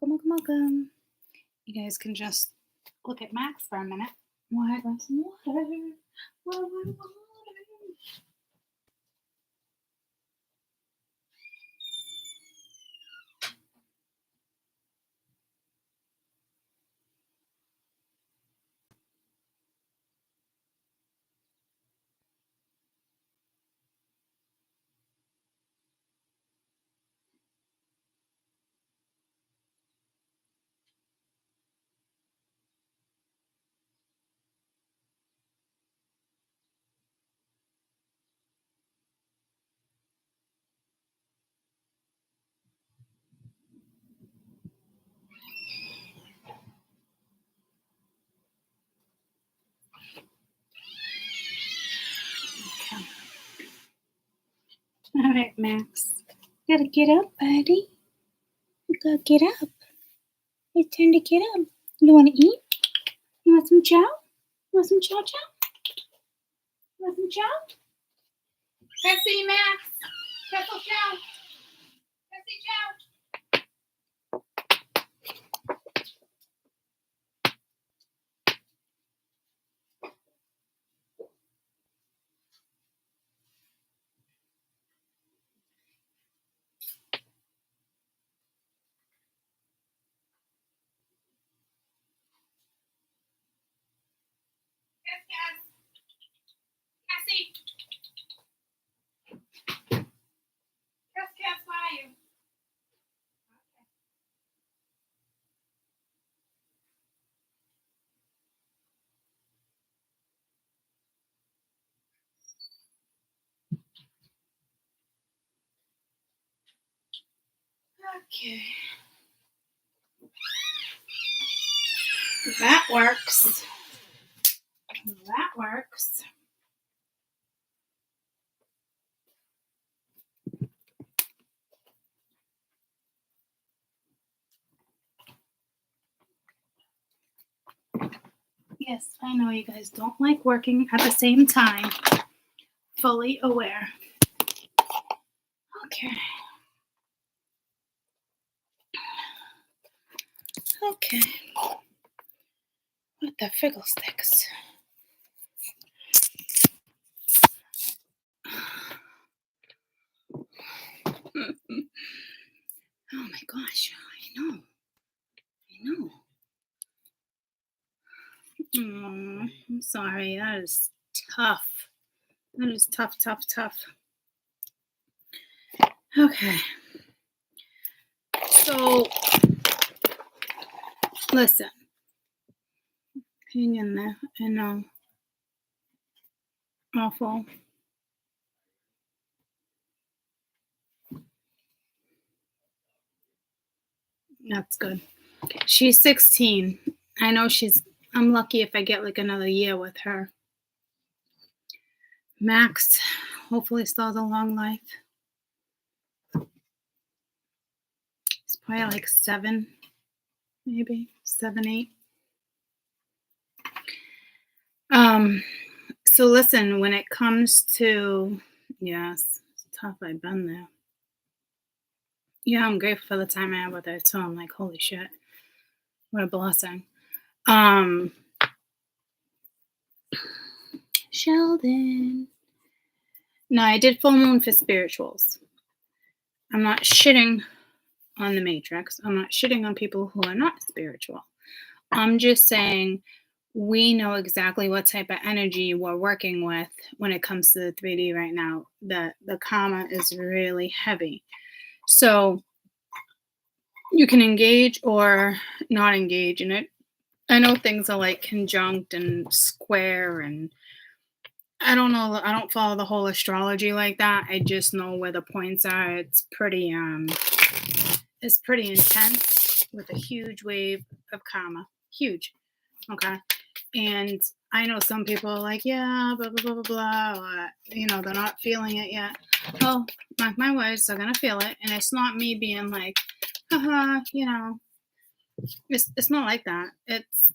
Welcome. You guys can just look at Max for a minute while I grab some water. Water. Okay. All right, Max. You gotta get up, buddy. You gotta get up. It's time to get up. You wanna eat? You want some chow? You want some chow? You want some chow? Cassie, Max. Castle chow. Cassie chow. Cassie. Cass, where are you? Okay. That works. That works. Yes, I know you guys don't like working at the same time. Fully aware. Okay. Okay. What the friggle sticks? Oh my gosh, I know. Oh, I'm sorry. That is tough. That is tough. Okay. So, listen. Hang in there. I know. Awful. That's good. She's 16. I know I'm lucky if I get like another year with her. Max, hopefully still has a long life. It's probably like 7, maybe 7, 8. So listen, when it comes to, yes, it's tough. I've been there. Yeah, I'm grateful for the time I had with her too. I'm like, holy shit, what a blessing. Sheldon. No, I did full moon for spirituals. I'm not shitting on the matrix. I'm not shitting on people who are not spiritual. I'm just saying we know exactly what type of energy we're working with when it comes to the 3D right now. The karma is really heavy. So you can engage or not engage in it. I know things are like conjunct and square, and I don't know. I don't follow the whole astrology like that. I just know where the points are. It's pretty intense with a huge wave of karma. Huge. Okay. And I know some people are like, yeah, blah, blah, blah, blah, blah. Or, they're not feeling it yet. Well, mark my words, they're going to feel it. And it's not me being like, haha, it's not like that. It's,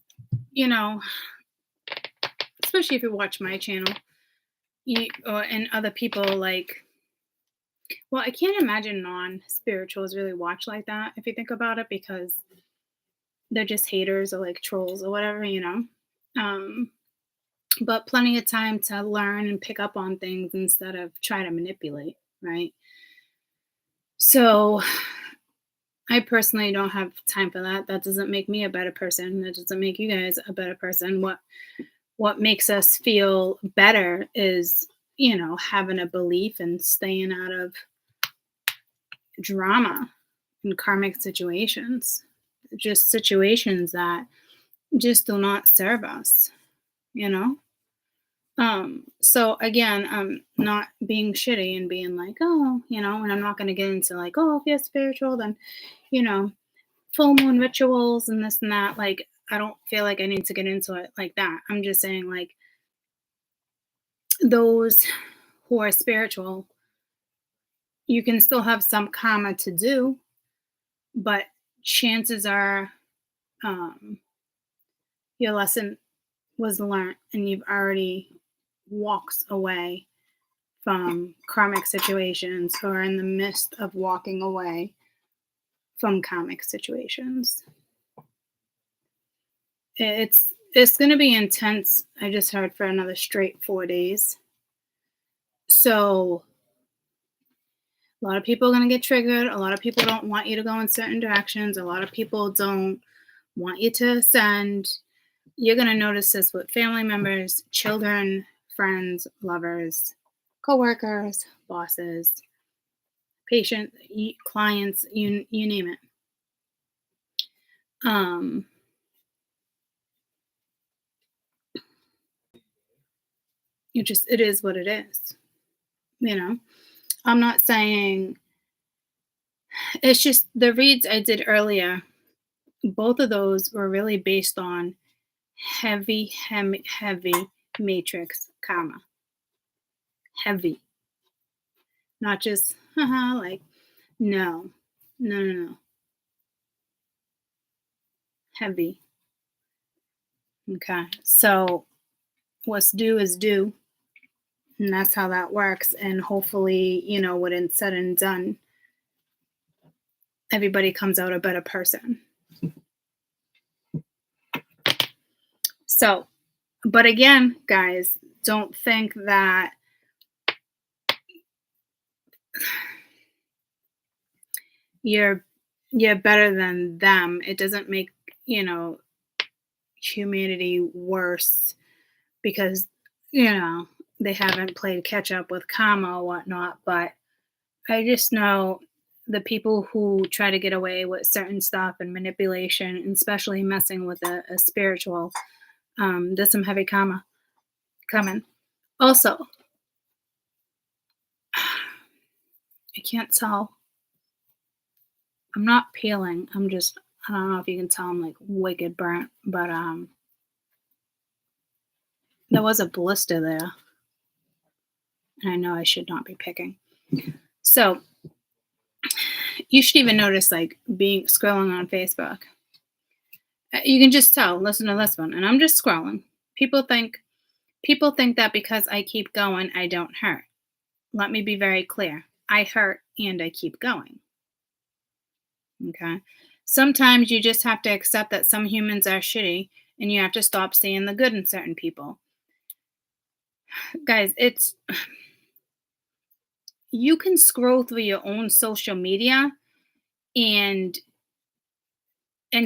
especially if you watch my channel and other people, like, Well, I can't imagine non-spirituals really watch like that if you think about it, because they're just haters or like trolls or whatever, you know. Um, but plenty of time to learn and pick up on things instead of try to manipulate, right? So I personally don't have time for that. That doesn't make me a better person. That doesn't make you guys a better person. What makes us feel better is, having a belief and staying out of drama and karmic situations. Just situations that just do not serve us, you know? So again, I'm not being shitty and being like, oh, and I'm not gonna get into like, oh, if you're spiritual, then, you know, full moon rituals and this and that. Like, I don't feel like I need to get into it like that. I'm just saying, like, those who are spiritual, you can still have some karma to do, but chances are your lesson was learned and you've already walked away from karmic situations or in the midst of walking away from karmic situations. It's going to be intense. I just heard for another straight 4 days. So a lot of people are going to get triggered. A lot of people don't want you to go in certain directions. A lot of people don't want you to ascend. You're going to notice this with family members, children, friends, lovers, coworkers, bosses, patients, clients, you name it. It is what it is. I'm not saying, it's just the reads I did earlier, both of those were really based on heavy matrix karma. Heavy. Not just, like, no. Heavy. Okay. So what's due is due. And that's how that works. And hopefully, when it's said and done, everybody comes out a better person. So, but again, guys, don't think that you're better than them. It doesn't make, humanity worse because, they haven't played catch up with karma or whatnot. But I just know the people who try to get away with certain stuff and manipulation, and especially messing with a spiritual, there's some heavy karma coming. Also, I can't tell. I'm not peeling. I don't know if you can tell I'm like wicked burnt, but there was a blister there. And I know I should not be picking. So you should even notice, like, being scrolling on Facebook. You can just tell, listen to this one. And I'm just scrolling. People think that because I keep going, I don't hurt. Let me be very clear. I hurt and I keep going. Okay. Sometimes you just have to accept that some humans are shitty and you have to stop seeing the good in certain people. Guys, you can scroll through your own social media and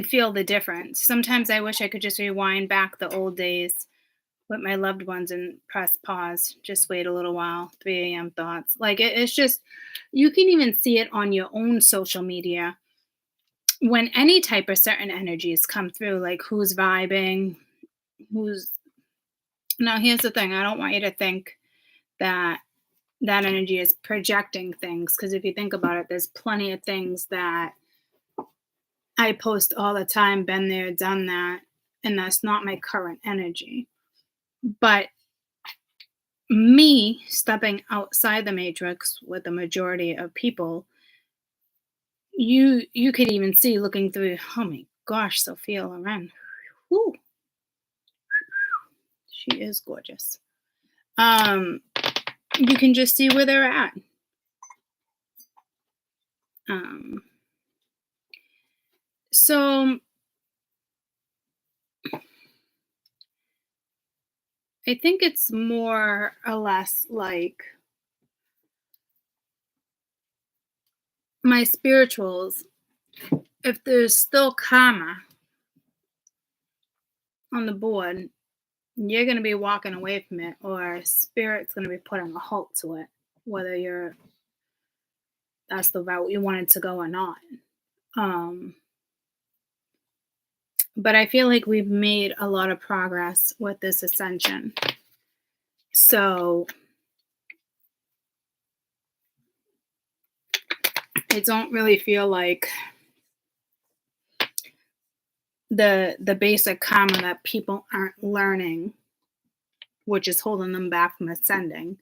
feel the difference. Sometimes I wish I could just rewind back the old days with my loved ones and press pause, just wait a little while, 3 a.m. thoughts. Like, it's just, you can even see it on your own social media when any type of certain energies come through, like who's vibing, now here's the thing. I don't want you to think that energy is projecting things, because if you think about it, there's plenty of things that I post all the time, been there, done that, and that's not my current energy. But me stepping outside the matrix with the majority of people, you could even see looking through, oh my gosh, Sophia Loren. Whew. She is gorgeous. You can just see where they're at. So I think it's more or less like my spirituals, if there's still karma on the board, you're going to be walking away from it, or spirit's going to be putting a halt to it, whether that's the route you wanted to go or not. Um, but I feel like we've made a lot of progress with this ascension. So I don't really feel like the basic karma that people aren't learning, which is holding them back from ascending.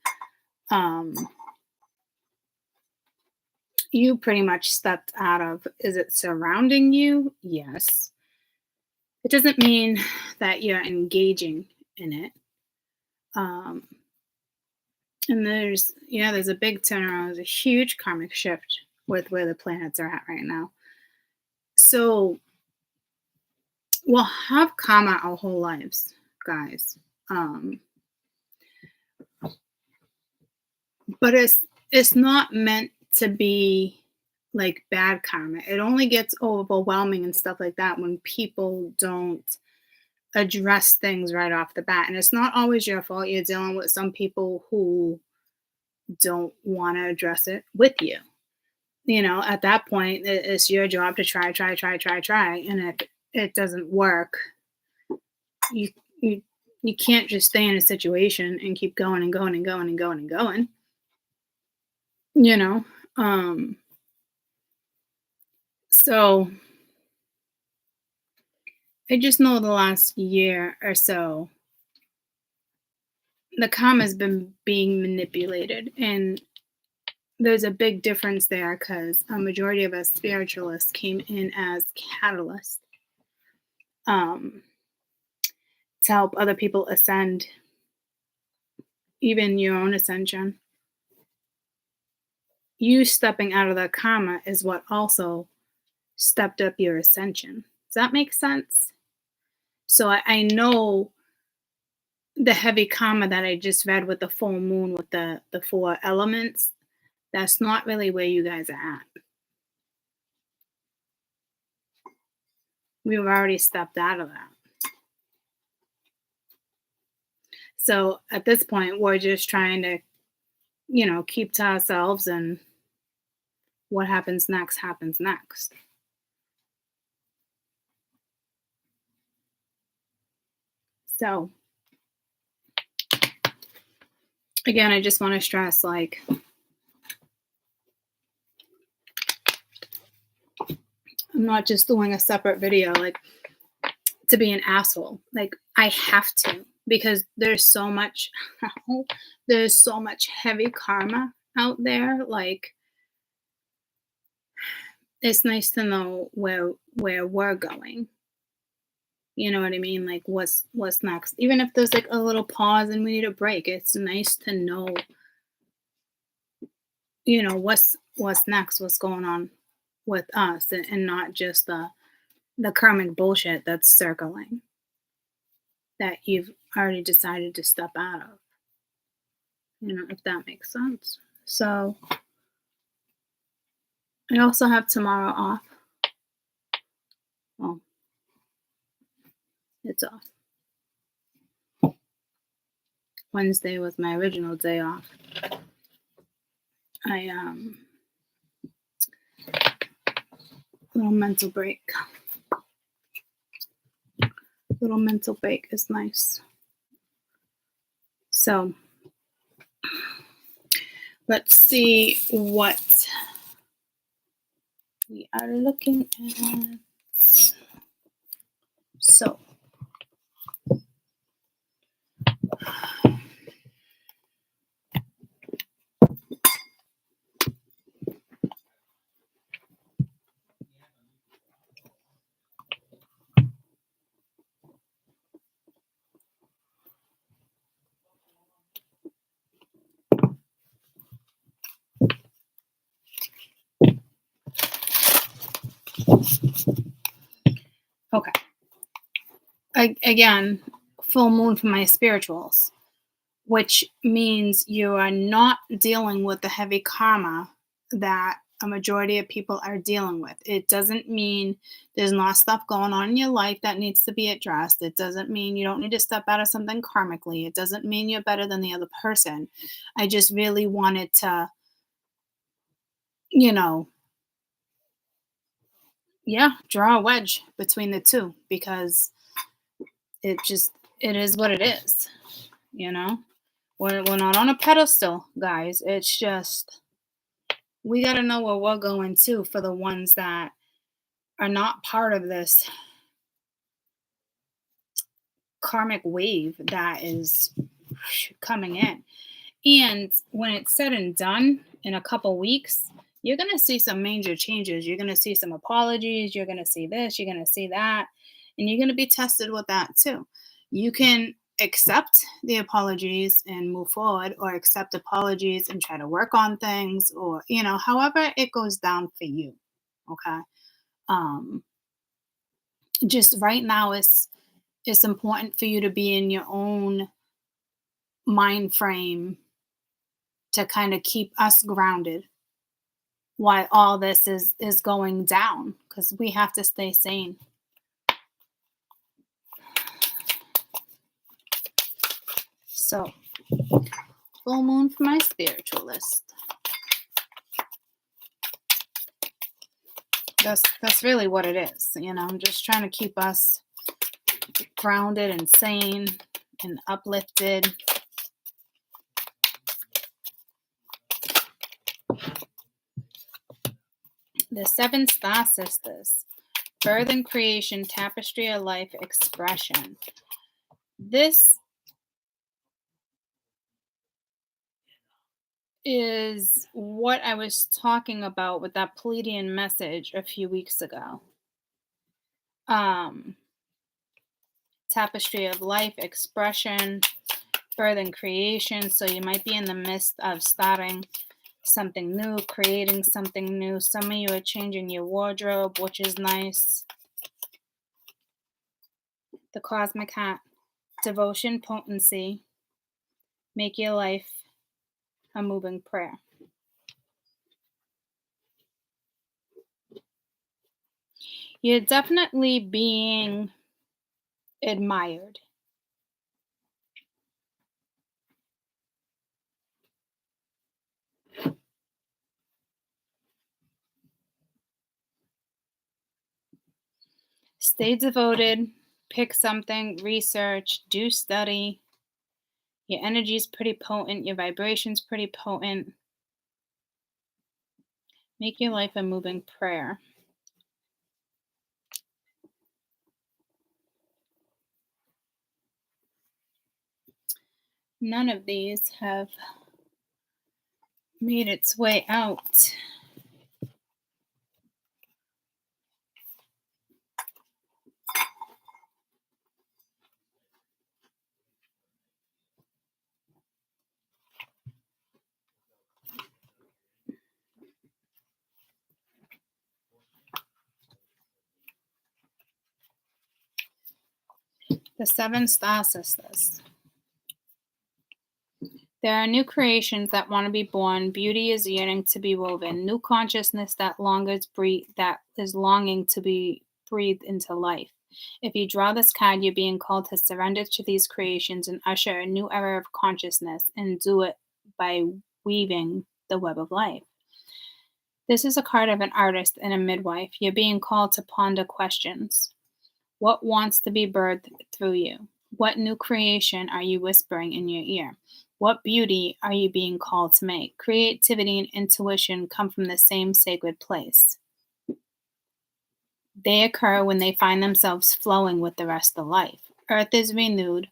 You pretty much stepped out of. Is it surrounding you? Yes. It doesn't mean that you're engaging in it. And there's a big turnaround. There's a huge karmic shift with where the planets are at right now. So we'll have karma our whole lives, guys. But it's not meant to be like bad karma. It only gets overwhelming and stuff like that when people don't address things right off the bat. And it's not always your fault. You're dealing with some people who don't want to address it with you. At that point, it's your job to try. And if it doesn't work, you can't just stay in a situation and keep going and going and going and going and going. So I just know the last year or so, the karma has been being manipulated, and there's a big difference there because a majority of us spiritualists came in as catalysts to help other people ascend, even your own ascension. You stepping out of the karma is what also stepped up your ascension. Does that make sense? So I know the heavy karma that I just read with the full moon with the 4 elements, that's not really where you guys are at. We've already stepped out of that. So at this point, we're just trying to, keep to ourselves, and what happens next happens next. So again, I just want to stress, like, I'm not just doing a separate video, like, to be an asshole. Like, I have to, because there's so much heavy karma out there. Like, it's nice to know where we're going. You know what I mean? Like, what's next? Even if there's like a little pause and we need a break, it's nice to know, what's next, what's going on with us, and not just the karmic bullshit that's circling that you've already decided to step out of. If that makes sense. So I also have tomorrow off. Well, it's off. Wednesday was my original day off. Little mental break. Little mental break is nice. So let's see what we are looking at. So Okay. Again, full moon for my spirituals, which means you are not dealing with the heavy karma that a majority of people are dealing with. It doesn't mean there's not stuff going on in your life that needs to be addressed. It doesn't mean you don't need to step out of something karmically. It doesn't mean you're better than the other person. I just really wanted to, draw a wedge between the two, because it is what it is, We're not on a pedestal, guys. It's just, we got to know where we're going to, for the ones that are not part of this karmic wave that is coming in. And when it's said and done, in a couple weeks, you're going to see some major changes. You're going to see some apologies. You're going to see this. You're going to see that. And you're going to be tested with that too. You can accept the apologies and move forward, or accept apologies and try to work on things, or, however it goes down for you. Okay. Just right now, it's important for you to be in your own mind frame to kind of keep us grounded while all this is going down, because we have to stay sane. So, full moon for my spiritualist. That's really what it is. I'm just trying to keep us grounded and sane and uplifted. The 7 Star Sisters. Birth and creation, tapestry of life, expression. This is what I was talking about with that Pleiadian message a few weeks ago. Tapestry of life, expression, birth and creation. So you might be in the midst of starting something new, creating something new. Some of you are changing your wardrobe, which is nice. The Cosmic Hat. Devotion, potency. Make your life a moving prayer. You're definitely being admired. Stay devoted, pick something, research, do study. Your energy is pretty potent. Your vibration's pretty potent. Make your life a moving prayer. None of these have made its way out. The 7 Star Sisters. There are new creations that want to be born. Beauty is yearning to be woven. New consciousness that is longing to be breathed into life. If you draw this card, you're being called to surrender to these creations and usher a new era of consciousness, and do it by weaving the web of life. This is a card of an artist and a midwife. You're being called to ponder questions. What wants to be birthed through you? What new creation are you whispering in your ear? What beauty are you being called to make? Creativity and intuition come from the same sacred place. They occur when they find themselves flowing with the rest of life. Earth is renewed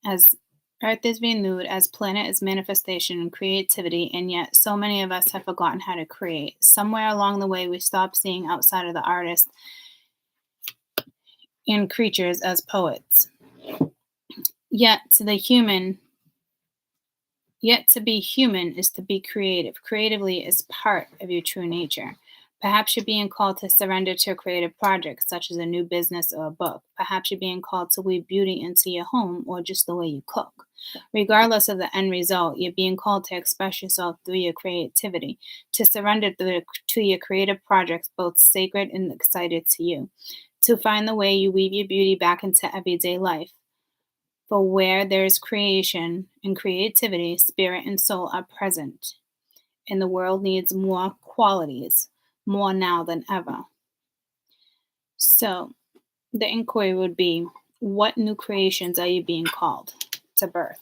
as planet is manifestation and creativity, and yet so many of us have forgotten how to create. Somewhere along the way, we stopped seeing outside of the artist and creatures as poets. Yet to be human is to be creative. Creatively is part of your true nature. Perhaps you're being called to surrender to a creative project, such as a new business or a book. Perhaps you're being called to weave beauty into your home or just the way you cook. Regardless of the end result, you're being called to express yourself through your creativity, to surrender to your creative projects, both sacred and excited to you, to find the way you weave your beauty back into everyday life. For where there is creation and creativity, spirit and soul are present, and the world needs more qualities, more now than ever. So, the inquiry would be, what new creations are you being called to birth?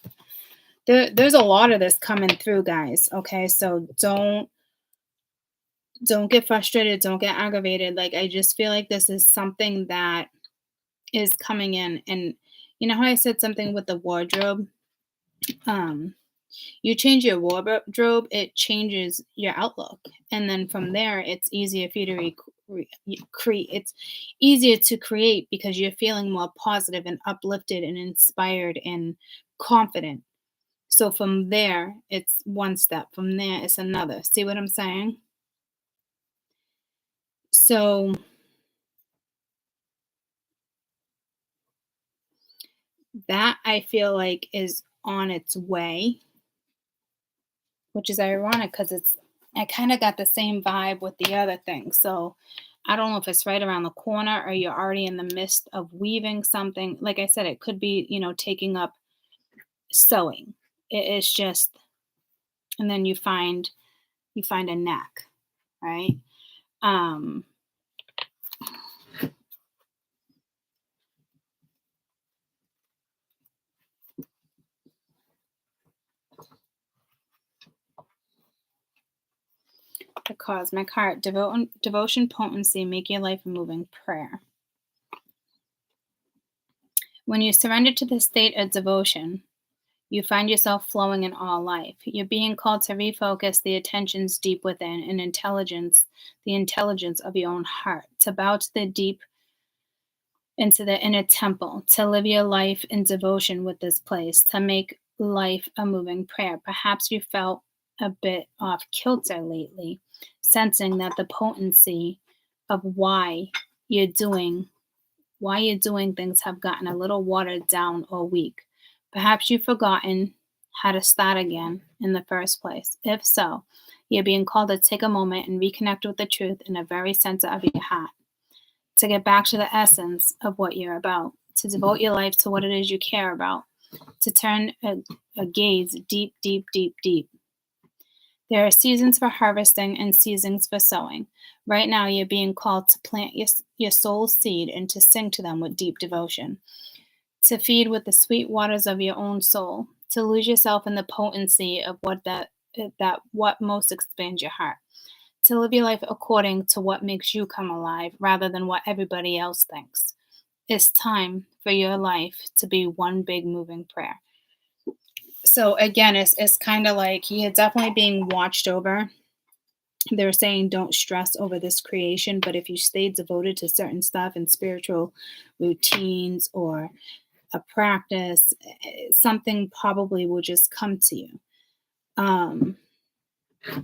There's a lot of this coming through, guys. Okay, so don't get frustrated, don't get aggravated. Like, I just feel like this is something that is coming in. And you know how I said something with the wardrobe? You change your wardrobe, it changes your outlook, and then from there, it's easier for you to create. It's easier to create because you're feeling more positive and uplifted and inspired and confident. So from there, it's one step. From there, it's another. See what I'm saying? So that I feel like is on its way, which is ironic because I kind of got the same vibe with the other thing. So I don't know if it's right around the corner or you're already in the midst of weaving something. Like I said, it could be, taking up sewing. It's just, and then you find a neck, right? Um, the cosmic heart, devotion, potency, make your life a moving prayer. When you surrender to the state of devotion, you find yourself flowing in all life. You're being called to refocus the attentions deep within and the intelligence of your own heart, to bow to the deep into the inner temple, to live your life in devotion with this place, to make life a moving prayer. Perhaps you felt a bit off kilter lately, sensing that the potency of why you're doing things have gotten a little watered down or weak. Perhaps you've forgotten how to start again in the first place. If so, you're being called to take a moment and reconnect with the truth in the very center of your heart, to get back to the essence of what you're about, to devote your life to what it is you care about, to turn a gaze deep, deep, deep, deep. There are seasons for harvesting and seasons for sowing. Right now, you're being called to plant your soul's seed and to sing to them with deep devotion, to feed with the sweet waters of your own soul, to lose yourself in the potency of what most expands your heart, to live your life according to what makes you come alive rather than what everybody else thinks. It's time for your life to be one big moving prayer. So again, it's kind of like you're definitely being watched over. They're saying don't stress over this creation, but if you stay devoted to certain stuff and spiritual routines or a practice, something probably will just come to you.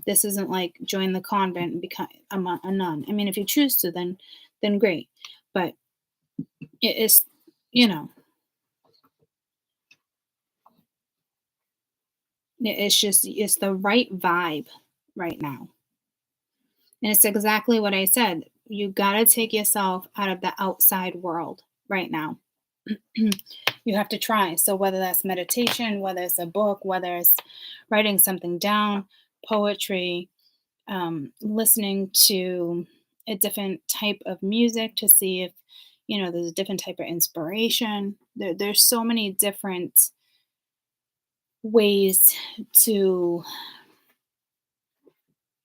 This isn't like join the convent and become a nun. I mean, if you choose to, then great. But it is, it's the right vibe right now. And it's exactly what I said. You got to take yourself out of the outside world right now. You have to try. So whether that's meditation, whether it's a book, whether it's writing something down, poetry, listening to a different type of music to see if, there's a different type of inspiration. There's so many different ways to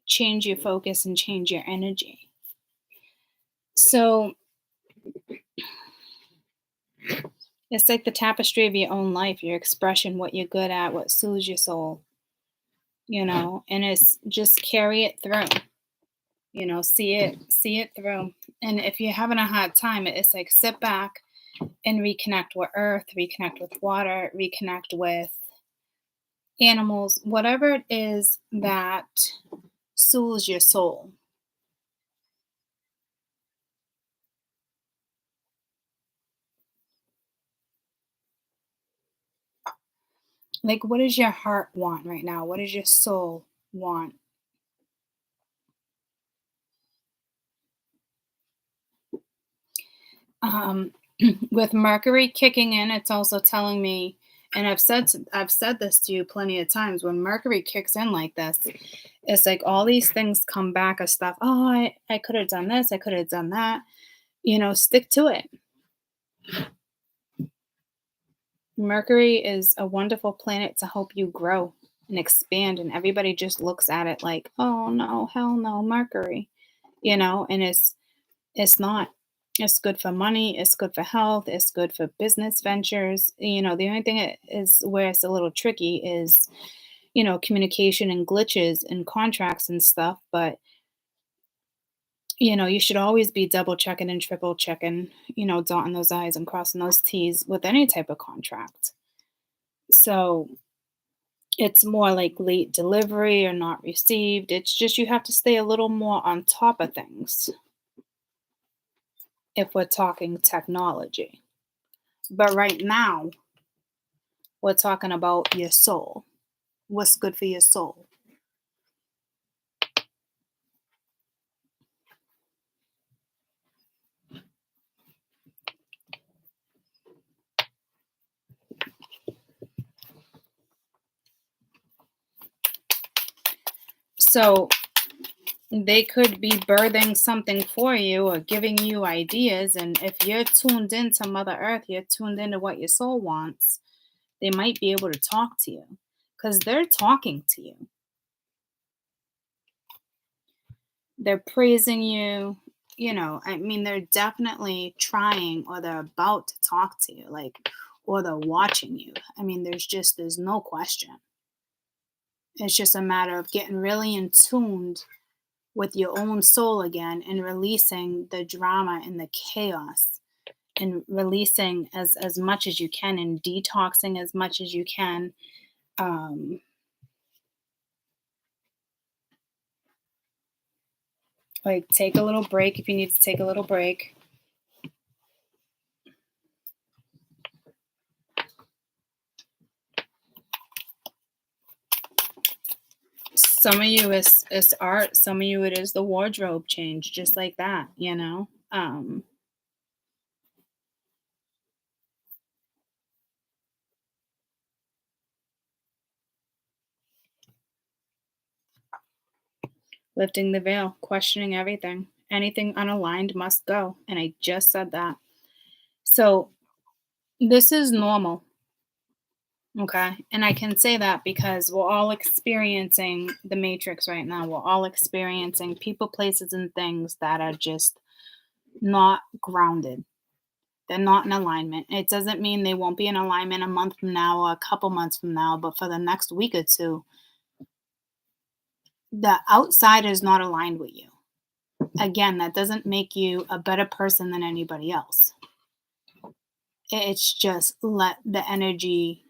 change your focus and change your energy. So it's like the tapestry of your own life, your expression, what you're good at, what soothes your soul, and it's just carry it through, see it through. And if you're having a hard time, it's like sit back and reconnect with earth, reconnect with water, reconnect with animals, whatever it is that soothes your soul. Like, what does your heart want right now? What does your soul want? Um, with Mercury kicking in, it's also telling me, and I've said this to you plenty of times. When Mercury kicks in like this, it's like all these things come back of stuff. Oh, I could have done this. I could have done that. Stick to it. Mercury is a wonderful planet to help you grow and expand, and everybody just looks at it like, oh no, hell no, Mercury, and it's not. It's good for money, it's good for health, it's good for business ventures. The only thing is where it's a little tricky is, communication and glitches and contracts and stuff. But, you should always be double checking and triple checking, dotting those I's and crossing those T's with any type of contract. So it's more like late delivery or not received. It's just you have to stay a little more on top of things if we're talking technology. But right now, we're talking about your soul. What's good for your soul? So they could be birthing something for you or giving you ideas. And if you're tuned into Mother Earth, you're tuned into what your soul wants, they might be able to talk to you because they're talking to you. They're praising you. They're definitely trying or they're about to talk to you, or they're watching you. There's no question. It's just a matter of getting really in tuned with your own soul again and releasing the drama and the chaos and releasing as much as you can and detoxing as much as you can. Like, take a little break if you need to take a little break. Some of you it's art, some of you it is the wardrobe change, just like that. Lifting the veil, questioning everything. Anything unaligned must go. And I just said that. So this is normal. Okay. And I can say that because we're all experiencing the matrix right now. We're all experiencing people, places, and things that are just not grounded. They're not in alignment. It doesn't mean they won't be in alignment a month from now or a couple months from now, but for the next week or two, the outside is not aligned with you. Again, that doesn't make you a better person than anybody else. It's just let the energy.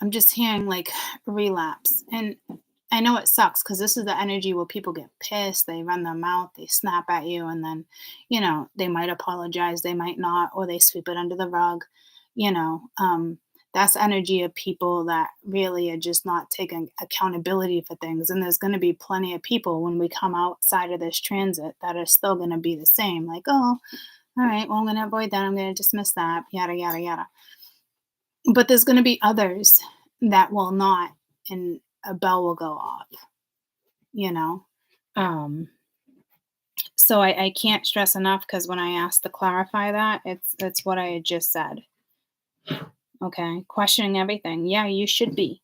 I'm just hearing like relapse. And I know it sucks because this is the energy where people get pissed, they run their mouth, they snap at you, and then, they might apologize, they might not, or they sweep it under the rug. You know, that's energy of people that really are just not taking accountability for things. And there's going to be plenty of people when we come outside of this transit that are still going to be the same. Like, oh, all right, well, I'm going to avoid that. I'm going to dismiss that, yada, yada, yada. But there's going to be others that will not, and a bell will go off, you know? So I can't stress enough because when I asked to clarify that, it's what I had just said. Okay. Questioning everything. Yeah, you should be.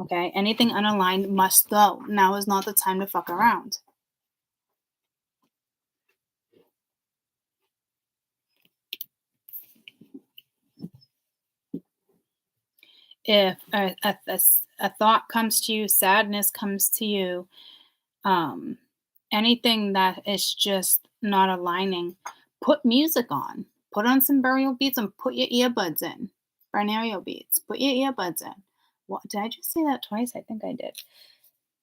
Okay. Anything unaligned must go. Now is not the time to fuck around. If a thought comes to you, sadness comes to you, anything that is just not aligning, put music on. Put on some burial beats and put your earbuds in. Binaural beats. Put your earbuds in. What did I just say that twice? I think I did.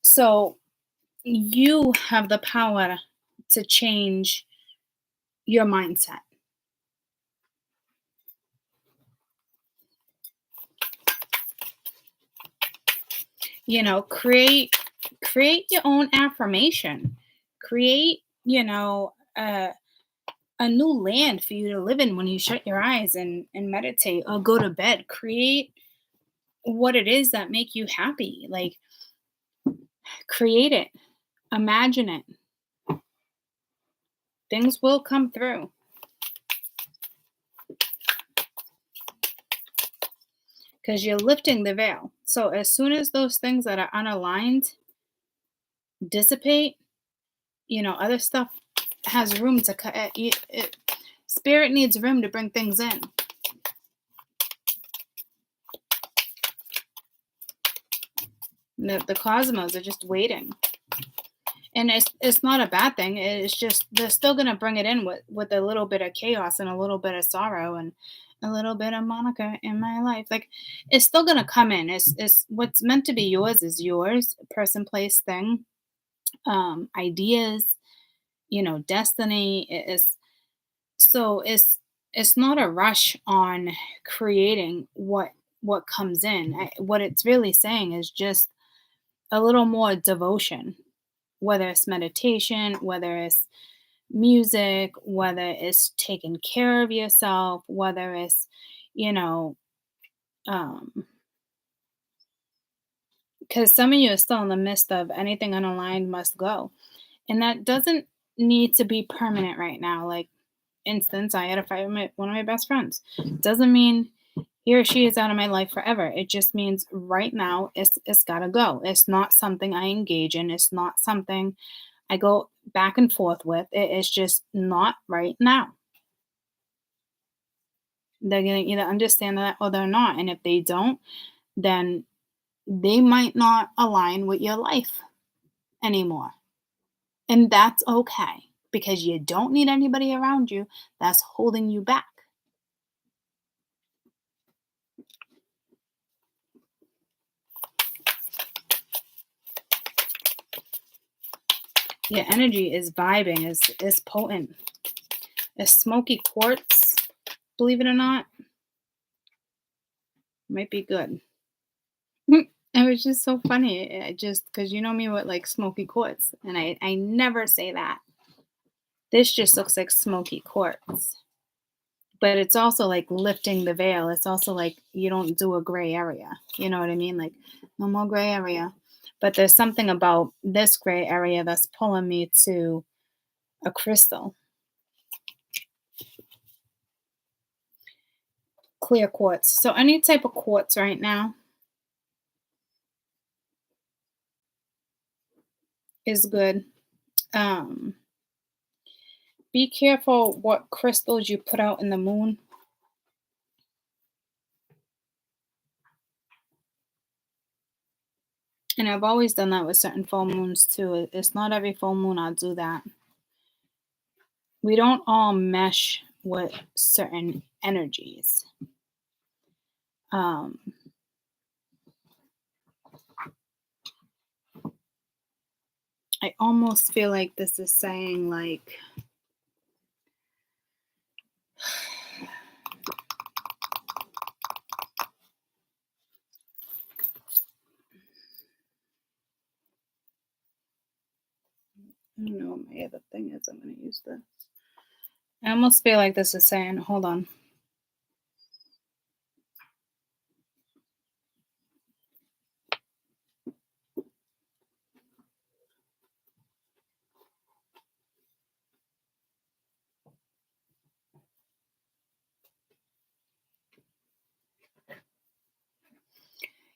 So you have the power to change your mindset. create your own affirmation. Create, a new land for you to live in when you shut your eyes and meditate or go to bed. Create what it is that make you happy. Like, create it. Imagine it. Things will come through. Because you're lifting the veil. So as soon as those things that are unaligned dissipate, other stuff has room to cut. Spirit needs room to bring things in. The cosmos are just waiting. And it's not a bad thing. It's just they're still going to bring it in with a little bit of chaos and a little bit of sorrow and a little bit of Monica in my life. Like, it's still going to come in. It's what's meant to be yours is yours. Person, place, thing, ideas, destiny. It's not a rush on creating what comes in. What it's really saying is just a little more devotion, whether it's meditation, whether it's music, whether it's taking care of yourself, whether it's, because some of you are still in the midst of anything unaligned must go. And that doesn't need to be permanent right now. Like, instance, I had a fight with one of my best friends. Doesn't mean he or she is out of my life forever. It just means right now it's gotta go. It's not something I engage in. It's not something I go back and forth with. It is just not right now. They're gonna either understand that or they're not. And if they don't, then they might not align with your life anymore. And that's okay because you don't need anybody around you that's holding you back. Your energy is vibing, is potent. It's smoky quartz, believe it or not. Might be good. It was just so funny. Just because you know me with like smoky quartz, and I never say that. This just looks like smoky quartz. But it's also like lifting the veil. It's also like you don't do a gray area. You know what I mean? Like, no more gray area. But there's something about this gray area that's pulling me to a crystal. Clear quartz. So any type of quartz right now is good. Be careful what crystals you put out in the moon. And I've always done that with certain full moons too. It's not every full moon I'll do that. We don't all mesh with certain energies. I almost feel like this is saying like I don't know what my other thing is. I'm going to use this. I almost feel like this is saying, hold on.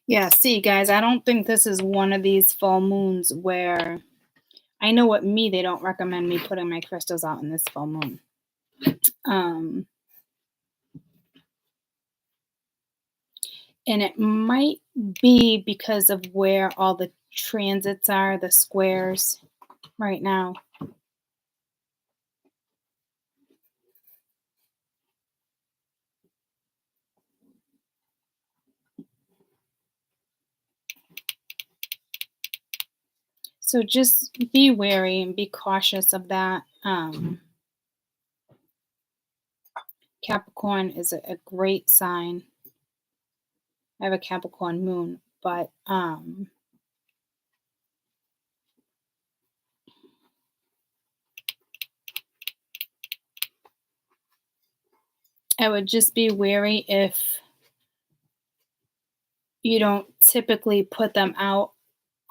Yeah, see, guys, I don't think this is one of these full moons where I know what me, they don't recommend me putting my crystals out in this full moon. And it might be because of where all the transits are, the squares right now. So just be wary and be cautious of that. Capricorn is a great sign. I have a Capricorn moon, but I would just be wary if you don't typically put them out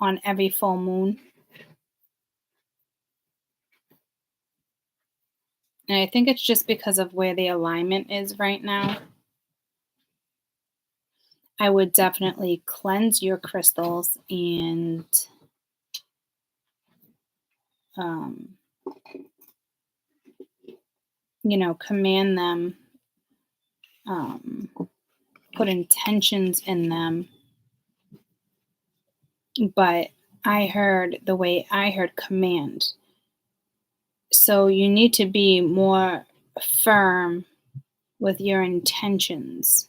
on every full moon. And I think it's just because of where the alignment is right now. I would definitely cleanse your crystals and command them, put intentions in them. But the way I heard command. So you need to be more firm with your intentions.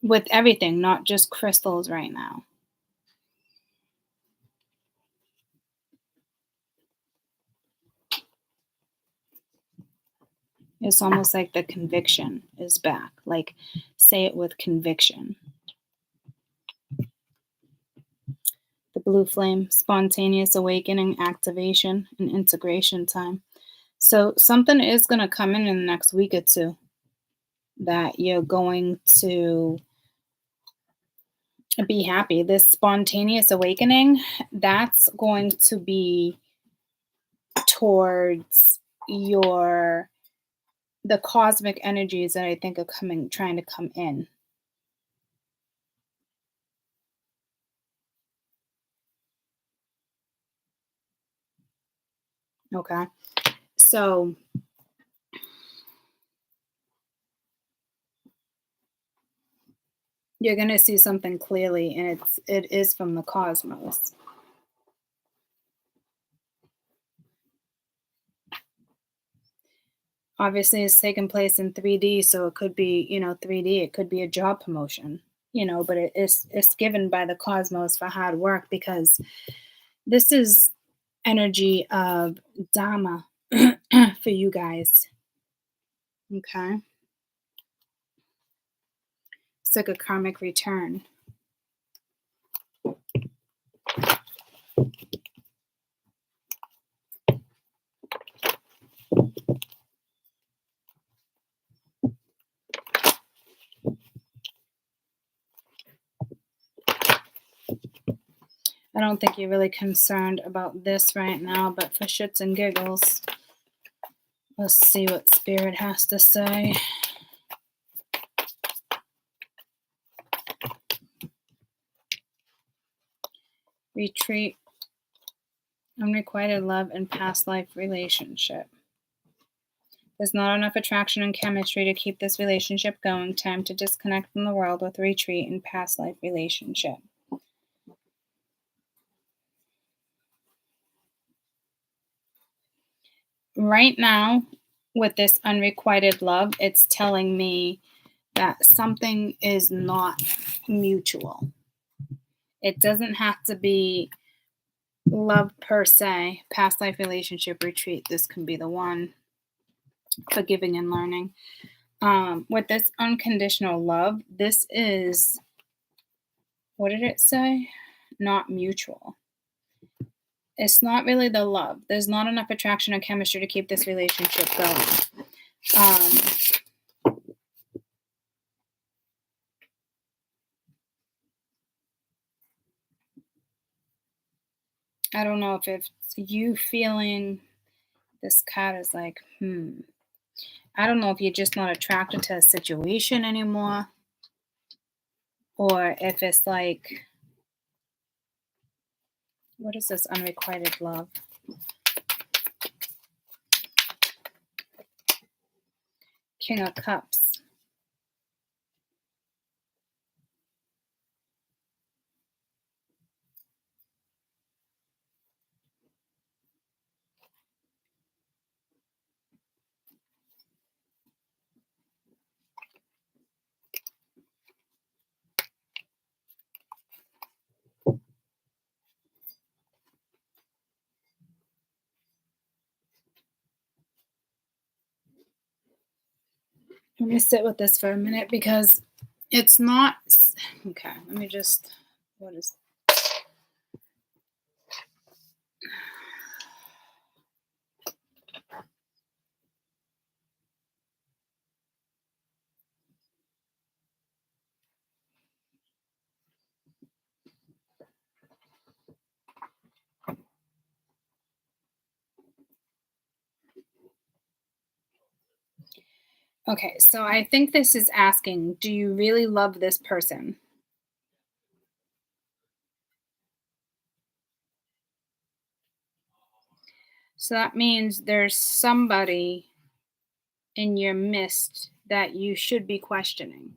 With everything, not just crystals right now. It's almost like the conviction is back. Like, say it with conviction. The blue flame, spontaneous awakening, activation, and integration time. So something is going to come in the next week or two that you're going to be happy. This spontaneous awakening, that's going to be towards the cosmic energies that I think are trying to come in. Okay. So you're going to see something clearly, and it is from the cosmos. Obviously, it's taking place in 3D, so it could be, 3D. It could be a job promotion, but it's given by the cosmos for hard work, because this is energy of Dharma for you guys. Okay. It's like a karmic return. I don't think you're really concerned about this right now, but for shits and giggles, let's see what Spirit has to say. Retreat, unrequited love, and past life relationship. There's not enough attraction and chemistry to keep this relationship going. Time to disconnect from the world with retreat and past life relationship. Right now, with this unrequited love, it's telling me that something is not mutual. It doesn't have to be love per se. Past life relationship, retreat, this can be the one. Forgiving and learning. With this unconditional love, this is, what did it say? Not mutual. It's not really the love. There's not enough attraction or chemistry to keep this relationship going. I don't know if it's you feeling, this card is like, I don't know if you're just not attracted to a situation anymore, or if it's like, what is this unrequited love? King of Cups. Let me sit with this for a minute, because it's not, okay, let me just, what is, Okay, so I think this is asking, do you really love this person? So that means there's somebody in your midst that you should be questioning.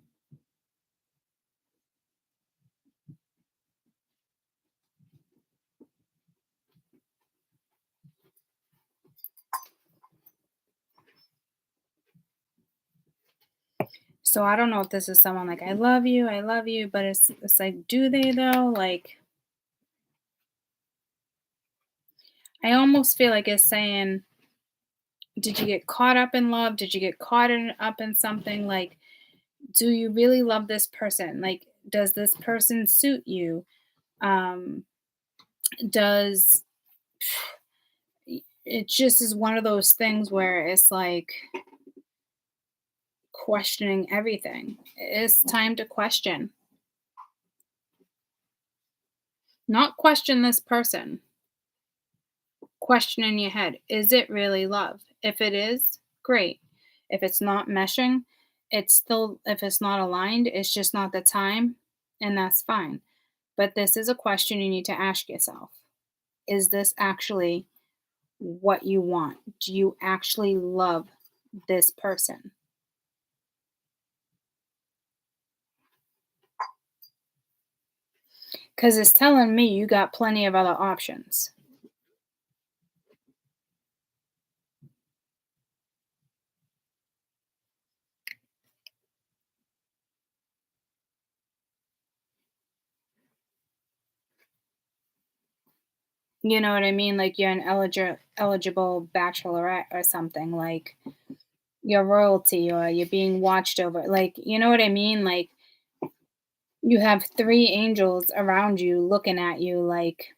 So I don't know if this is someone like, I love you, but it's like, do they though? Like, I almost feel like it's saying, did you get caught up in love? Did you get up in something? Like, do you really love this person? Like, does this person suit you? Um, does it just is one of those things where it's like questioning everything. It's time to question. Not question this person. Question in your head, is it really love? If it is, great. If it's not meshing, it's still, if it's not aligned, it's just not the time, and that's fine. But this is a question you need to ask yourself. Is this actually what you want? Do you actually love this person? Because it's telling me you got plenty of other options. You know what I mean? Like you're an eligible bachelorette or something. Like you're royalty or you're being watched over. Like, you know what I mean? Like you have three angels around you looking at you. Like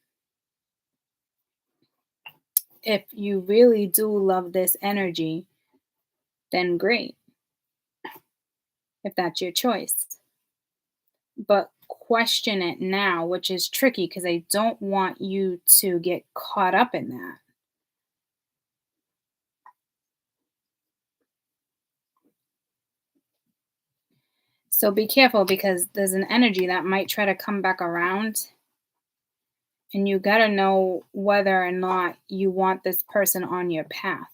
if you really do love this energy, then great, if that's your choice. But question it now, which is tricky because I don't want you to get caught up in that. So be careful because there's an energy that might try to come back around, and you got to know whether or not you want this person on your path.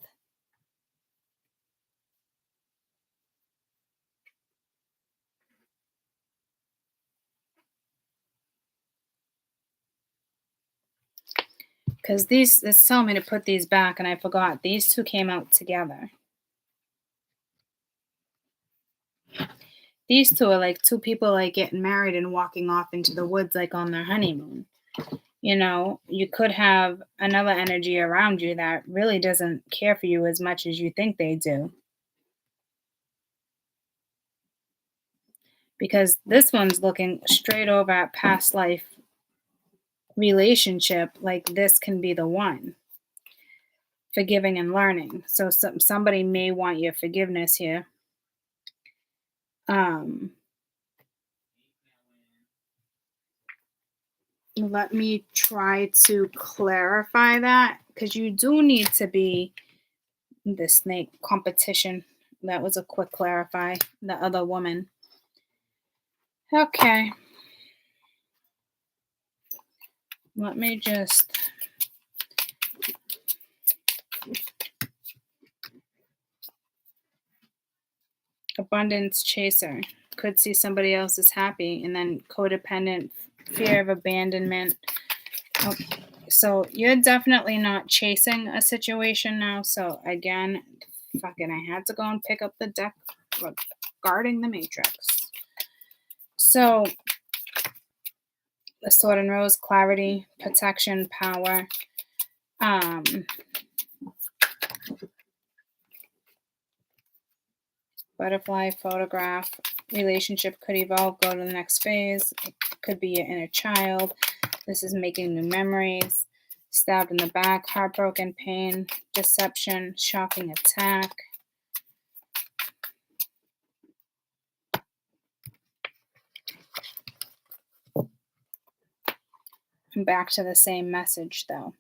Because these, it's telling me to put these back, and I forgot. These two came out together. These two are like two people like getting married and walking off into the woods like on their honeymoon. You know, you could have another energy around you that really doesn't care for you as much as you think they do. Because this one's looking straight over at past life relationship, like this can be the one. Forgiving and learning. So somebody may want your forgiveness here. Um, Let me try to clarify that because you do need to be the snake competition. That was a quick clarify. The other woman. Okay. Let me just. Abundance chaser. Could see somebody else is happy, and then codependent, fear of abandonment. Okay. So you're definitely not chasing a situation now. So again, fucking, I had to go and pick up the deck regarding the matrix. So the sword and rose, clarity, protection, power. Um, Butterfly, photograph, relationship could evolve, go to the next phase. It could be your inner child. This is making new memories. Stabbed in the back, heartbroken, pain, deception, shocking attack. And back to the same message though.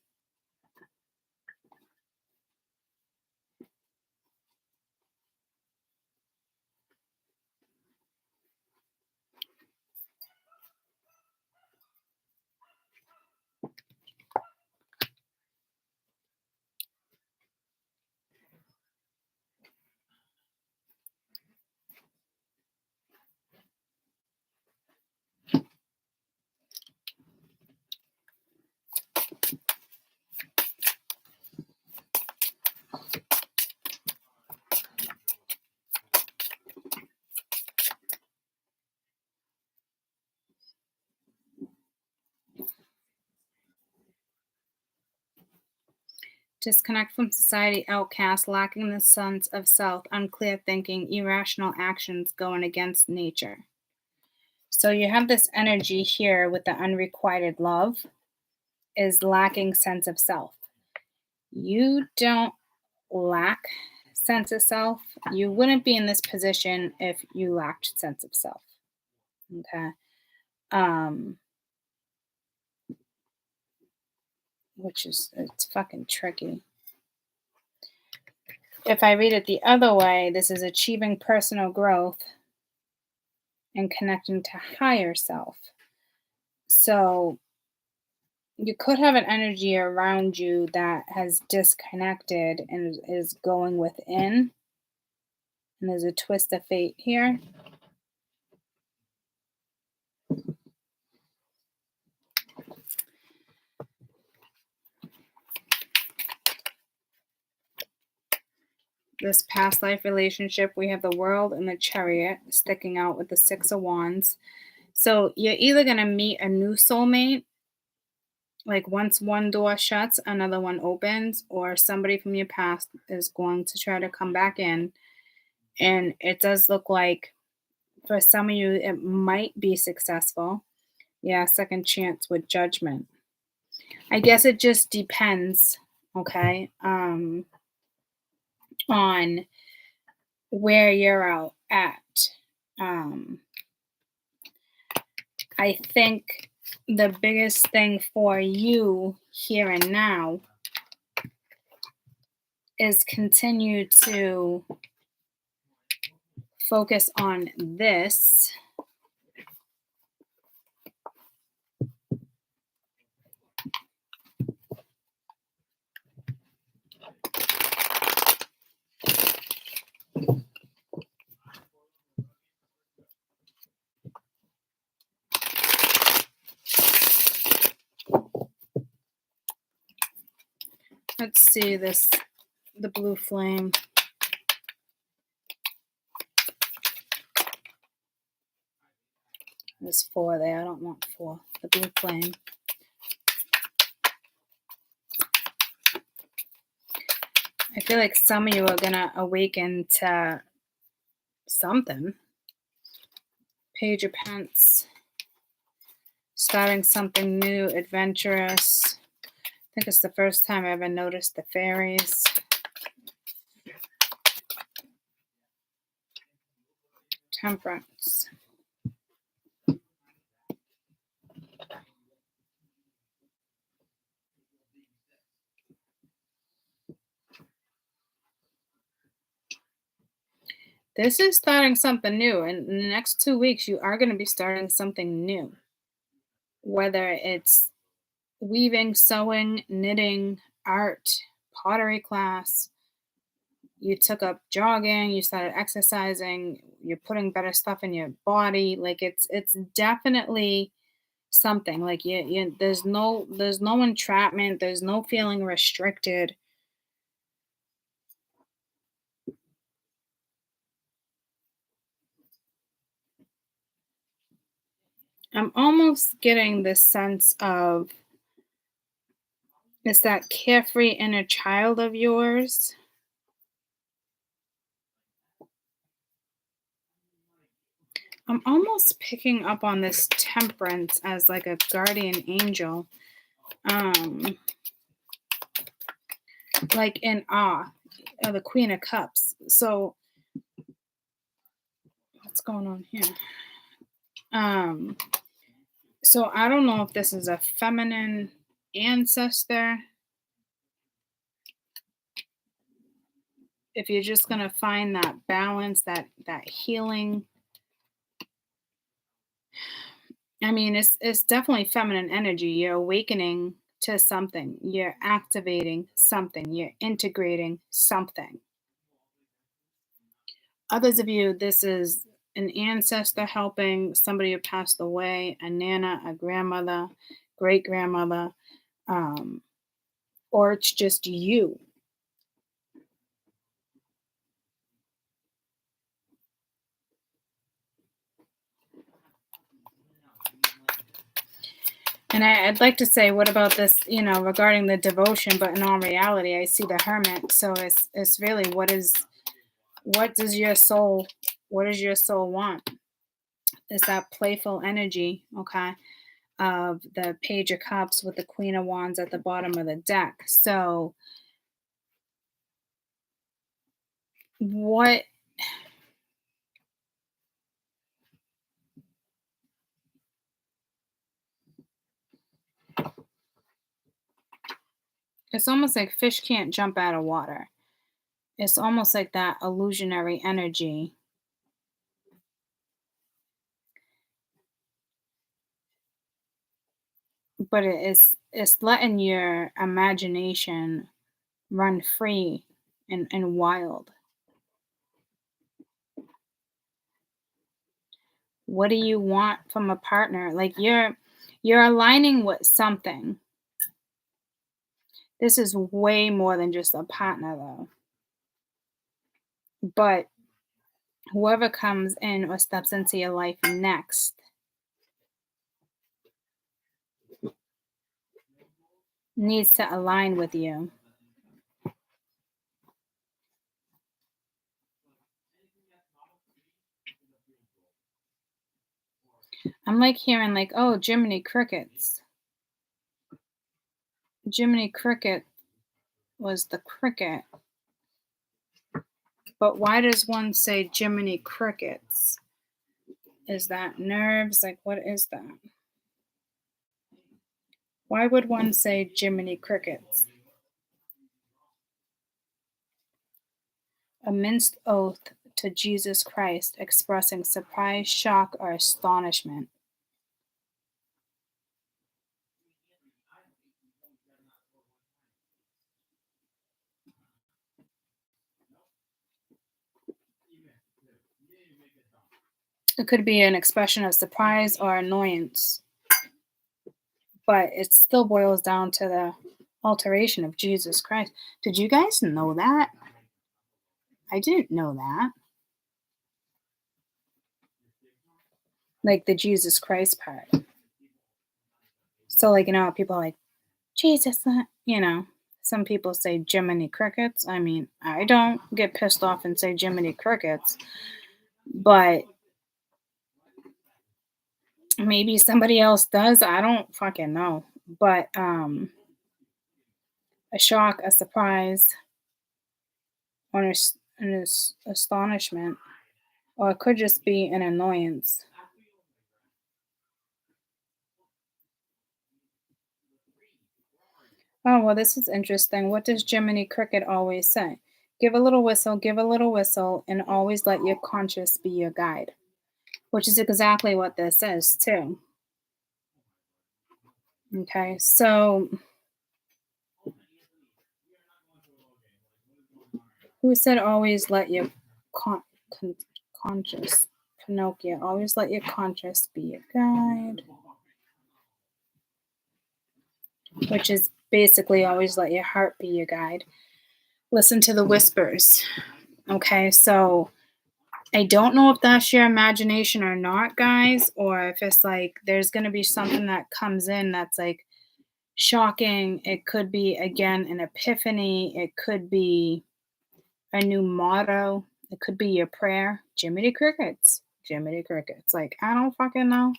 Disconnect from society, outcast, lacking the sense of self, unclear thinking, irrational actions going against nature. So you have this energy here with the unrequited love is lacking sense of self. You don't lack sense of self. You wouldn't be in this position if you lacked sense of self. Okay. Which is, it's fucking tricky. If I read it the other way, this is achieving personal growth and connecting to higher self. So you could have an energy around you that has disconnected and is going within. And there's a twist of fate here. This past life relationship, we have the World and the Chariot sticking out with the Six of Wands. So you're either going to meet a new soulmate, like once one door shuts, another one opens, or somebody from your past is going to try to come back in. And it does look like for some of you, it might be successful. Yeah, second chance with Judgment. I guess it just depends, okay, on where you're out at. I think the biggest thing for you here and now is continue to focus on this. Let's see this, the blue flame. There's 4 there. I don't want 4. The blue flame. I feel like some of you are going to awaken to something. Page of Pentacles. Starting something new, adventurous. I think it's the first time I ever noticed the fairies. Temperance. This is starting something new. In the next 2 weeks, you are going to be starting something new. Whether it's weaving, sewing, knitting, art, pottery class, you took up jogging, you started exercising, you're putting better stuff in your body. Like it's definitely something. Like there's no entrapment, there's no feeling restricted. I'm almost getting this sense of it's that carefree inner child of yours. I'm almost picking up on this Temperance as like a guardian angel. Like in awe of the Queen of Cups. So what's going on here? So I don't know if this is a feminine ancestor. If you're just going to find that balance, that healing. I mean, it's definitely feminine energy. You're awakening to something. You're activating something. You're integrating something. Others of you, this is an ancestor helping somebody who passed away, a nana, a grandmother, great-grandmother, or it's just you. And I'd like to say, what about this, regarding the devotion, but in all reality, I see the hermit. So it's really what does your soul, what does your soul want? Is that playful energy, okay, of the Page of Cups with the Queen of Wands at the bottom of the deck. So what it's almost like fish can't jump out of water. It's almost like that illusionary energy. But it's letting your imagination run free and wild. What do you want from a partner? Like you're aligning with something. This is way more than just a partner though. But whoever comes in or steps into your life next needs to align with you. I'm like hearing like, oh, Jiminy Crickets. Jiminy Cricket was the cricket. But why does one say Jiminy Crickets? Is that nerves? Like, what is that? Why would one say Jiminy Crickets? A minced oath to Jesus Christ expressing surprise, shock, or astonishment. It could be an expression of surprise or annoyance, but it still boils down to the alteration of Jesus Christ. Did you guys know that? I didn't know that. Like the Jesus Christ part. So, like, people are like, Jesus, some people say Jiminy Crickets. I mean, I don't get pissed off and say Jiminy Crickets, but maybe somebody else does. I don't fucking know. But a shock, a surprise, or an astonishment, or it could just be an annoyance. Oh, well, this is interesting. What does Jiminy Cricket always say? Give a little whistle, and always let your conscience be your guide, which is exactly what this is, too. Okay, so who said always let your con- conscious, Pinocchio, always let your conscious be your guide, which is basically always let your heart be your guide. Listen to the whispers. Okay, so I don't know if that's your imagination or not, guys, or if it's like there's going to be something that comes in that's like shocking. It could be, again, an epiphany. It could be a new motto. It could be your prayer. Jiminy Crickets. Jiminy Crickets. Like, I don't fucking know.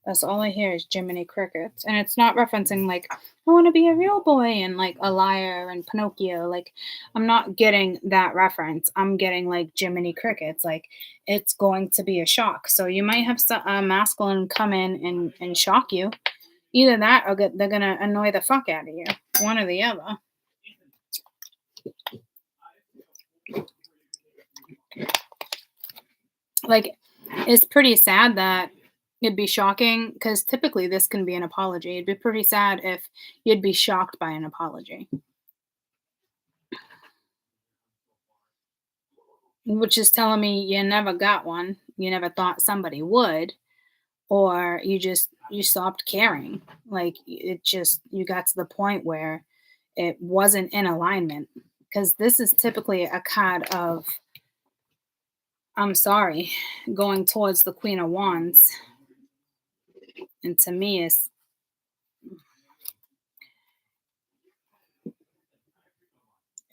That's all I hear is Jiminy Crickets. And it's not referencing like, I want to be a real boy and like a liar and Pinocchio. Like, I'm not getting that reference. I'm getting like Jiminy Crickets. Like, it's going to be a shock. So you might have a masculine come in and shock you. Either that or they're going to annoy the fuck out of you. One or the other. Like, it's pretty sad that it'd be shocking because typically this can be an apology. It'd be pretty sad if you'd be shocked by an apology, which is telling me you never got one. You never thought somebody would, or you stopped caring. Like it just, you got to the point where it wasn't in alignment because this is typically a card of, I'm sorry, going towards the Queen of Wands. And to me, it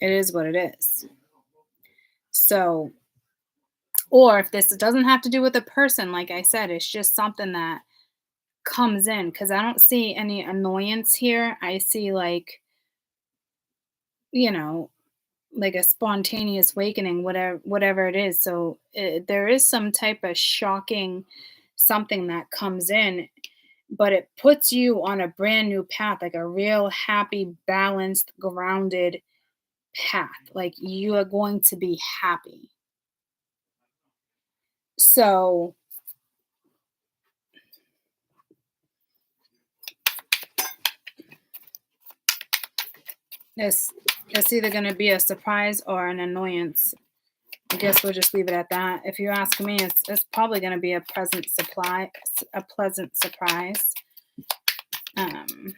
is what it is. So, or if this doesn't have to do with a person, like I said, it's just something that comes in, because I don't see any annoyance here. I see, like, you know, like a spontaneous awakening, whatever it is. So there is some type of shocking something that comes in, but it puts you on a brand new path, like a real happy, balanced, grounded path. Like you are going to be happy. So it's it's either going to be a surprise or an annoyance. I guess we'll just leave it at that. If you ask me, it's probably going to be a pleasant surprise. Um,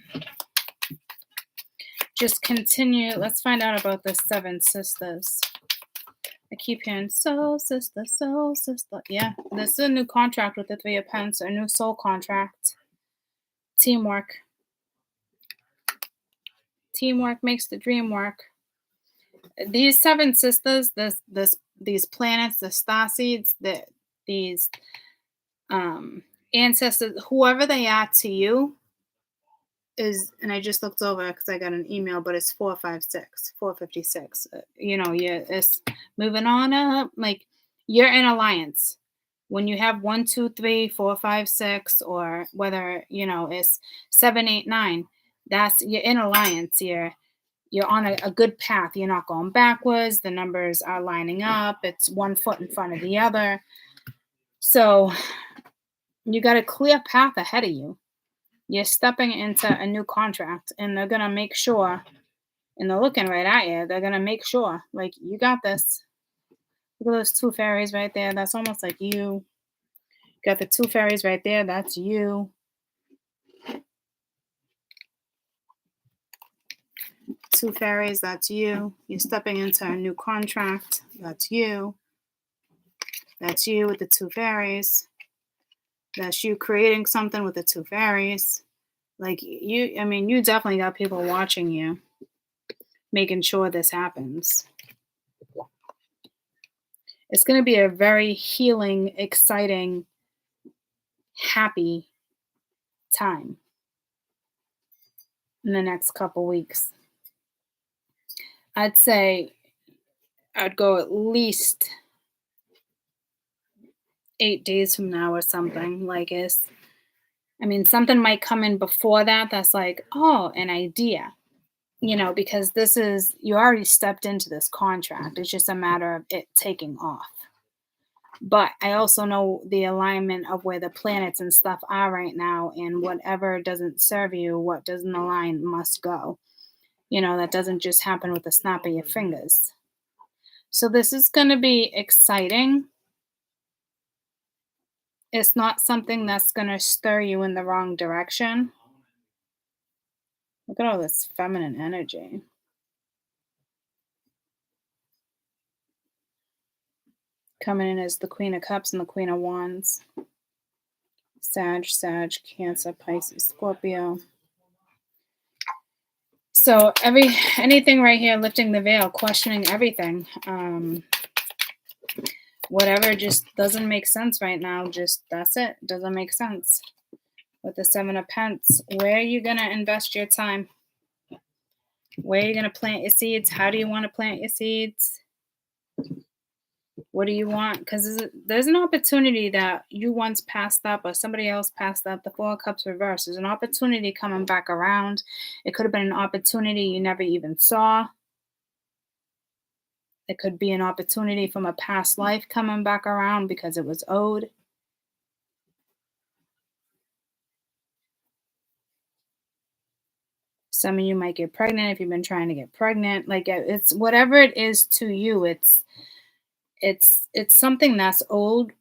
just continue. Let's find out about the seven sisters. I keep hearing soul sister, soul sister. Yeah, this is a new contract with the Three of Pentacles, a new soul contract. Teamwork. Teamwork makes the dream work. These seven sisters, these planets, the star seeds, these ancestors, whoever they are to you, is, and I just looked over because I got an email, but it's 456, 456. Yeah, it's moving on up. Like you're in alliance. When you have 1, 2, 3, 4, 5, 6, or whether it's 7, 8, 9, that's you're in alliance. You're on a good path. You're not going backwards. The numbers are lining up. It's one foot in front of the other. So you got a clear path ahead of you. You're stepping into a new contract, and they're going to make sure, and they're looking right at you. They're going to make sure, like, you got this. Look at those two fairies right there. That's almost like you. Got the two fairies right there. That's you. Two fairies, that's you. You're stepping into a new contract. That's you. That's you with the two fairies. That's you creating something with the two fairies. Like you definitely got people watching you, making sure this happens. It's going to be a very healing, exciting, happy time in the next couple weeks. I'd say I'd go at least 8 days from now or something. Something might come in before that that's like, oh, an idea, because you already stepped into this contract. It's just a matter of it taking off. But I also know the alignment of where the planets and stuff are right now, and whatever doesn't serve you, what doesn't align must go. That doesn't just happen with the snap of your fingers. So this is going to be exciting. It's not something that's going to stir you in the wrong direction. Look at all this feminine energy. Coming in as the Queen of Cups and the Queen of Wands. Sag, Cancer, Pisces, Scorpio. So anything right here, lifting the veil, questioning everything. Whatever just doesn't make sense right now. That's it. Doesn't make sense. With the Seven of Pentacles, where are you going to invest your time? Where are you going to plant your seeds? How do you want to plant your seeds? What do you want? Because there's an opportunity that you once passed up or somebody else passed up. The Four of Cups reversed. There's an opportunity coming back around. It could have been an opportunity you never even saw. It could be an opportunity from a past life coming back around because it was owed. Some of you might get pregnant if you've been trying to get pregnant. Like it's whatever it is to you. It's something that's owed,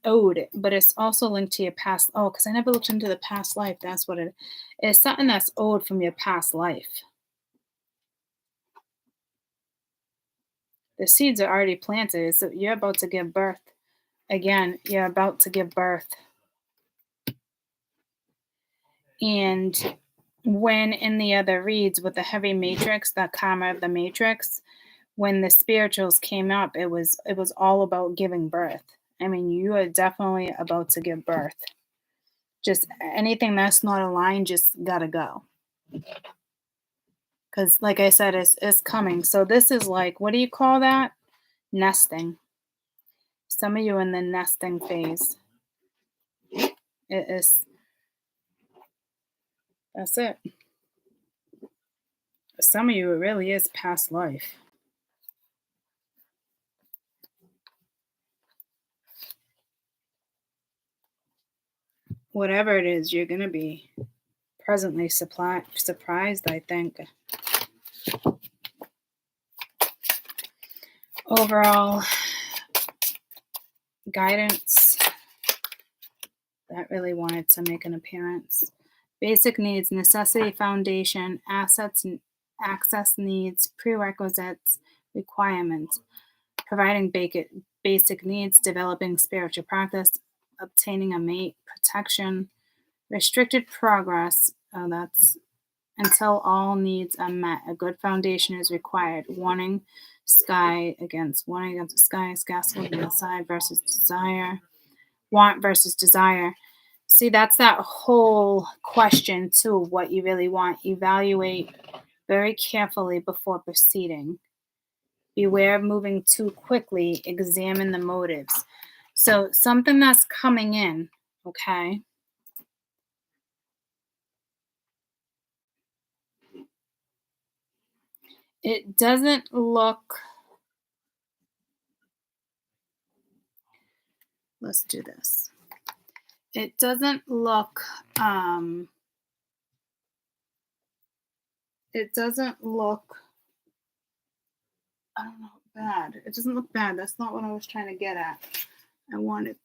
but it's also linked to your past. Oh, because I never looked into the past life. That's what it is. It's something that's owed from your past life. The seeds are already planted. So you're about to give birth. Again, you're about to give birth. And when in the other reads with the heavy matrix, the karma of the matrix, when the spirituals came up, it was all about giving birth. I mean, you are definitely about to give birth. Just anything that's not aligned just gotta go. Because like I said, it's coming. So this is like, what do you call that? Nesting. Some of you in the nesting phase. It is, that's it. Some of you, it really is past life. Whatever it is, you're going to be presently surprised, I think. Overall guidance that really wanted to make an appearance. Basic needs, necessity, foundation, assets, access needs, prerequisites, requirements. Providing basic needs, developing spiritual practice, obtaining a mate, protection, restricted progress. That's until all needs are met. A good foundation is required. Wanting against the sky, scaffold inside versus desire. Want versus desire. See, that's that whole question too, what you really want. Evaluate very carefully before proceeding. Beware of moving too quickly. Examine the motives. So something that's coming in, okay? It doesn't look... Let's do this. It doesn't look... It doesn't look... I don't know, bad. It doesn't look bad. That's not what I was trying to get at. I wanted...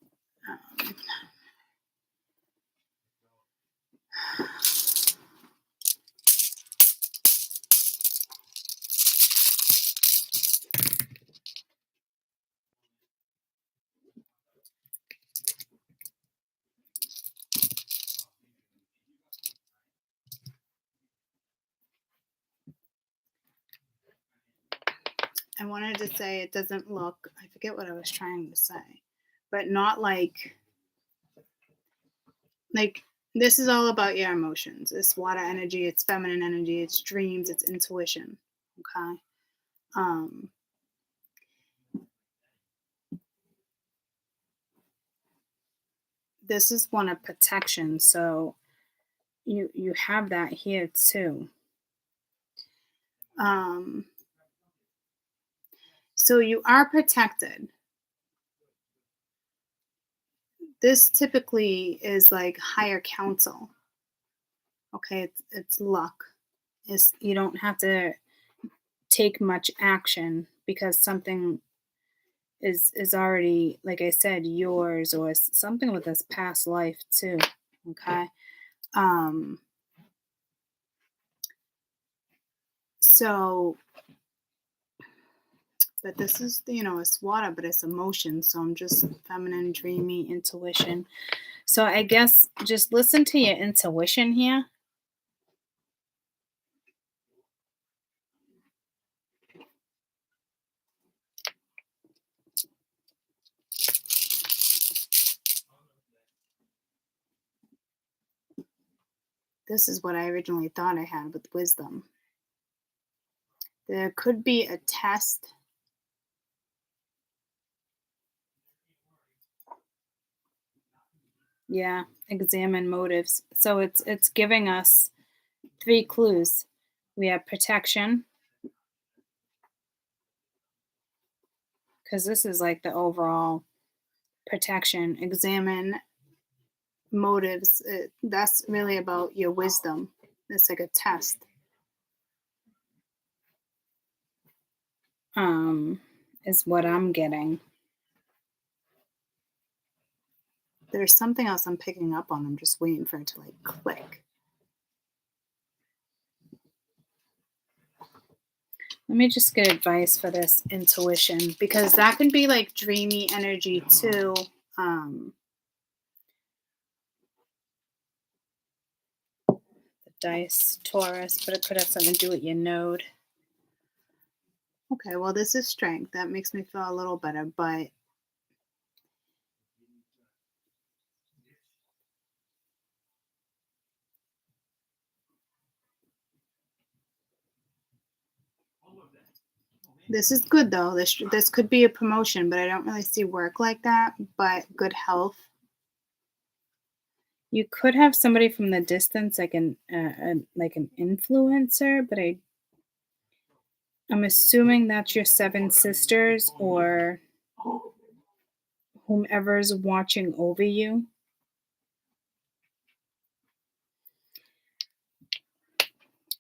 I wanted to say it doesn't look, I forget what I was trying to say, but not like this is all about your emotions. It's water energy, it's feminine energy, it's dreams, it's intuition. Okay. This is one of protection, so you have that here too. So you are protected. This typically is like higher counsel. Okay, it's luck. You don't have to take much action because something is already, like I said, yours, or something with this past life too. Okay. So, but this is, it's water, but it's emotion. So I'm just feminine, dreamy, intuition. So I guess just listen to your intuition here. This is what I originally thought I had with wisdom. There could be a test. Yeah, examine motives. So it's giving us 3 clues. We have protection, because this is like the overall protection. Examine motives. That's really about your wisdom. It's like a test. Is what I'm getting. There's something else I'm picking up on. I'm just waiting for it to like click. Let me just get advice for this intuition, because that can be like dreamy energy too. dice, Taurus, but it could have something to do with your node. Okay, well, this is strength. That makes me feel a little better, but this is good though. This could be a promotion, but I don't really see work like that. But good health. You could have somebody from the distance, like an influencer, but I'm assuming that's your seven sisters or whomever's watching over you.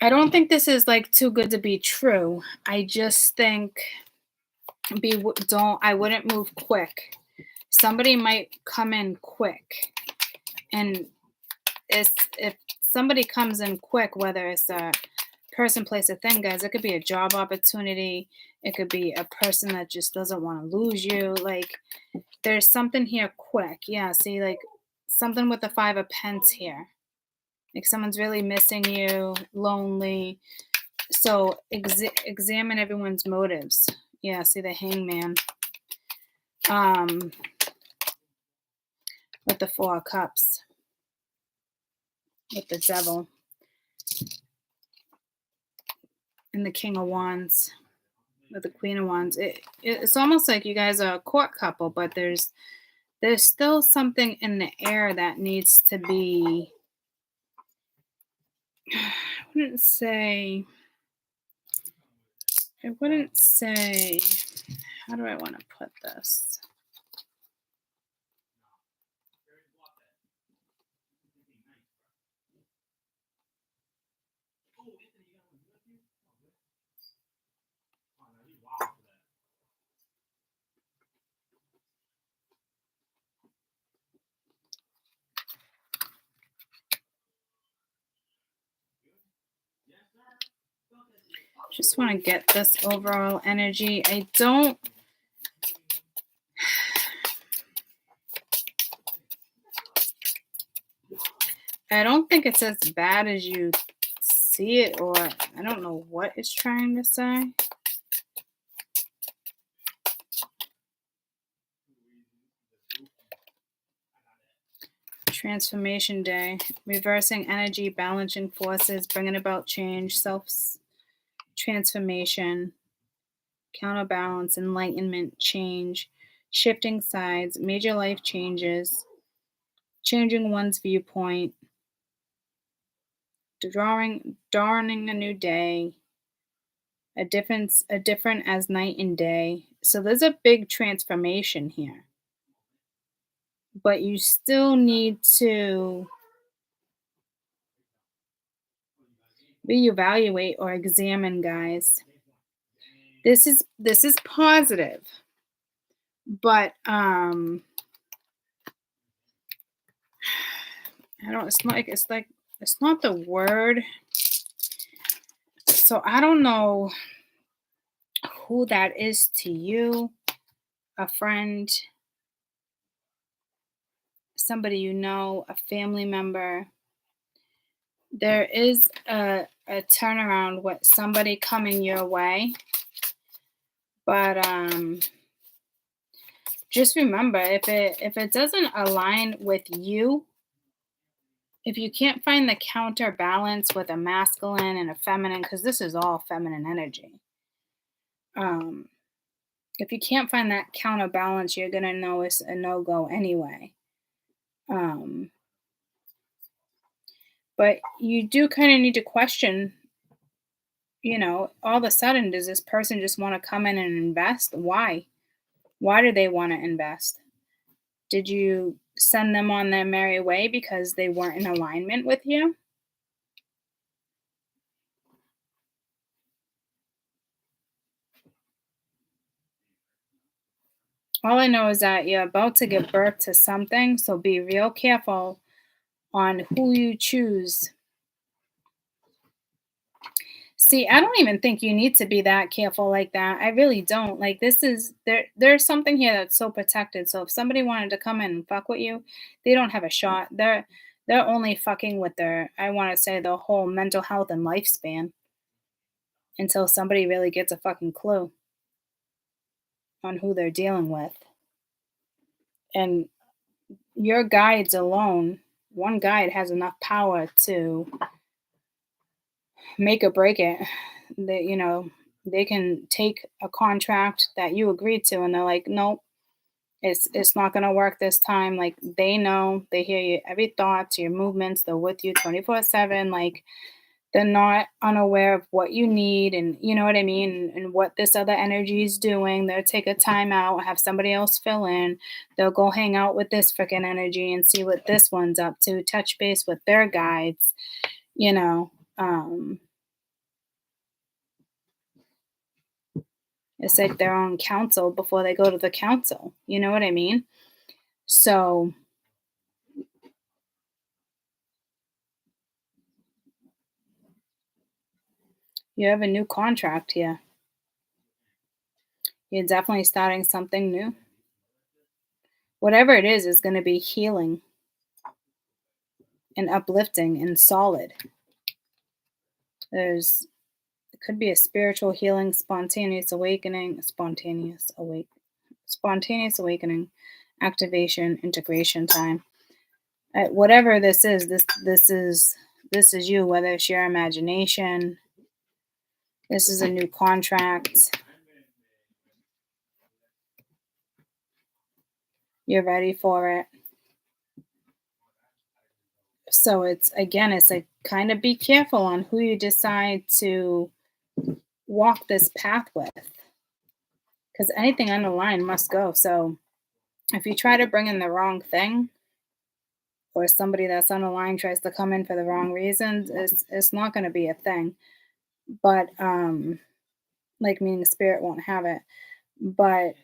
I don't think this is like too good to be true. I just think I wouldn't move quick. Somebody might come in quick, and if somebody comes in quick, whether it's a person, place, or thing, guys, it could be a job opportunity. It could be a person that just doesn't want to lose you. Like there's something here quick. Yeah, see, like something with the Five of Pence here. Like someone's really missing you, lonely. So examine everyone's motives. Yeah, see the Hangman. With the Four of Cups. With the Devil. And the King of Wands. With the Queen of Wands. It's almost like you guys are a court couple, but there's still something in the air that needs to be, I wouldn't say, how do I want to put this? Just want to get this overall energy. I don't think it's as bad as you see it, or I don't know what it's trying to say. Transformation day, reversing energy, balancing forces, bringing about change, transformation, counterbalance, enlightenment, change, shifting sides, major life changes, changing one's viewpoint, dawning a new day, a different as night and day. So there's a big transformation here. But you still need to reevaluate or examine, guys. This is positive, but I don't. It's not the word. So I don't know who that is to you, a friend, somebody you know, a family member. There is a turnaround with somebody coming your way. But just remember, if it doesn't align with you, if you can't find the counterbalance with a masculine and a feminine, because this is all feminine energy. If you can't find that counterbalance, you're gonna know it's a no-go anyway. But you do kind of need to question, all of a sudden, does this person just want to come in and invest? Why? Why do they want to invest? Did you send them on their merry way because they weren't in alignment with you? All I know is that you're about to give birth to something, so be real careful on who you choose. See, I don't even think you need to be that careful like that. I really don't. Like there's something here that's so protected. So if somebody wanted to come in and fuck with you, they don't have a shot. They're only fucking with their, I want to say, the whole mental health and lifespan until somebody really gets a fucking clue on who they're dealing with. And your guides alone, one guide has enough power to make or break it. They, they can take a contract that you agreed to and they're like, nope, it's not gonna work this time. Like they know, they hear you every thoughts, your movements, they're with you 24/7. Like they're not unaware of what you need and you know what I mean, and what this other energy is doing. They'll take a time out, have somebody else fill in. They'll go hang out with this freaking energy and see what this one's up to, touch base with their guides, you know. It's like they're on council before they go to the council. You know what I mean? So you have a new contract here. You're definitely starting something new. Whatever it is going to be healing and uplifting and solid. It could be a spiritual healing, spontaneous awakening, activation, integration time. Whatever this is, this is you. Whether it's your imagination, this is a new contract. You're ready for it. So it's like kind of be careful on who you decide to walk this path with, because anything on the line must go. So if you try to bring in the wrong thing, or somebody that's on the line tries to come in for the wrong reasons, it's not going to be a thing. But like meaning spirit won't have it. But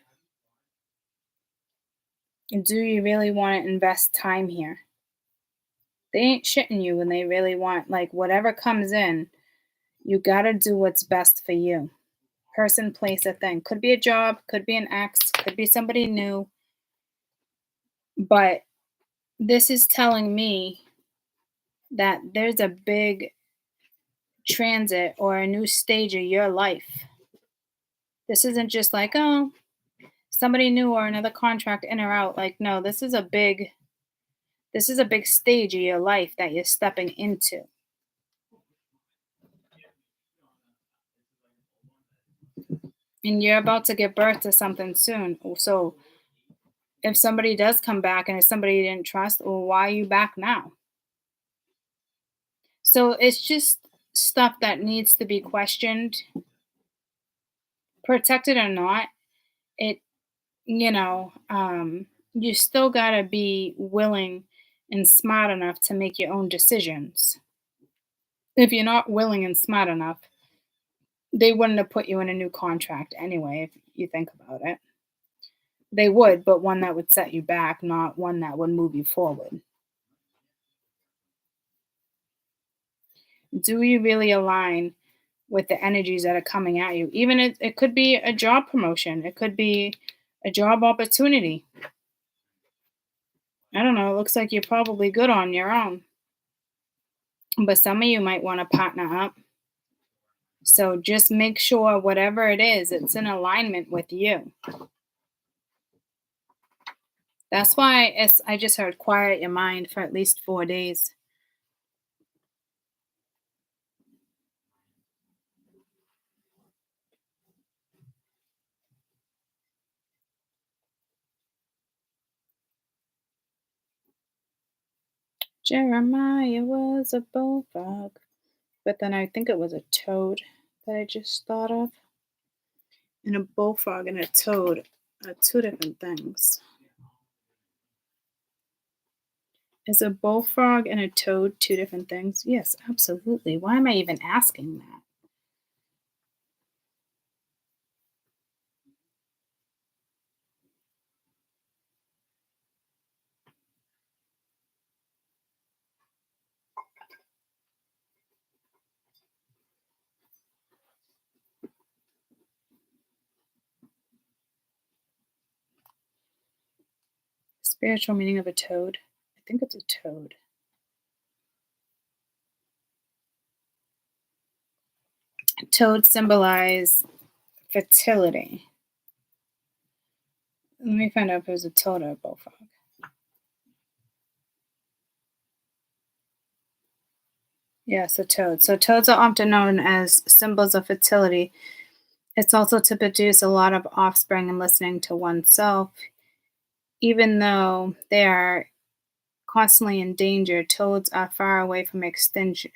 do you really want to invest time here? They ain't shitting you when they really want, like, whatever comes in, you got to do what's best for you. Person, place, a thing. Could be a job, could be an ex, could be somebody new. But this is telling me that there's a big transit or a new stage of your life. This isn't just like, oh, somebody new or another contract in or out. Like, no, this is a big stage of your life that you're stepping into. And you're about to give birth to something soon. So if somebody does come back and it's somebody you didn't trust, well, why are you back now? So it's just stuff that needs to be questioned, protected or not. It, you still got to be willing and smart enough to make your own decisions. If you're not willing and smart enough, they wouldn't have put you in a new contract anyway, if you think about it. They would, but one that would set you back, not one that would move you forward. Do you really align with the energies that are coming at you? Even it could be a job promotion, it could be a job opportunity. I don't know. It looks like you're probably good on your own. But some of you might want to partner up. So just make sure whatever it is, it's in alignment with you. That's why I just heard quiet your mind for at least 4 days. Jeremiah was a bullfrog. But then I think it was a toad that I just thought of. And a bullfrog and a toad are two different things. Is a bullfrog and a toad two different things? Yes, absolutely. Why am I even asking that? Spiritual meaning of a toad. I think it's a toad. Toads symbolize fertility. Let me find out if there's a toad or a bullfrog. Yeah, so toads. So toads are often known as symbols of fertility. It's also to produce a lot of offspring and listening to oneself. Even though they are constantly in danger, toads are far away from extinction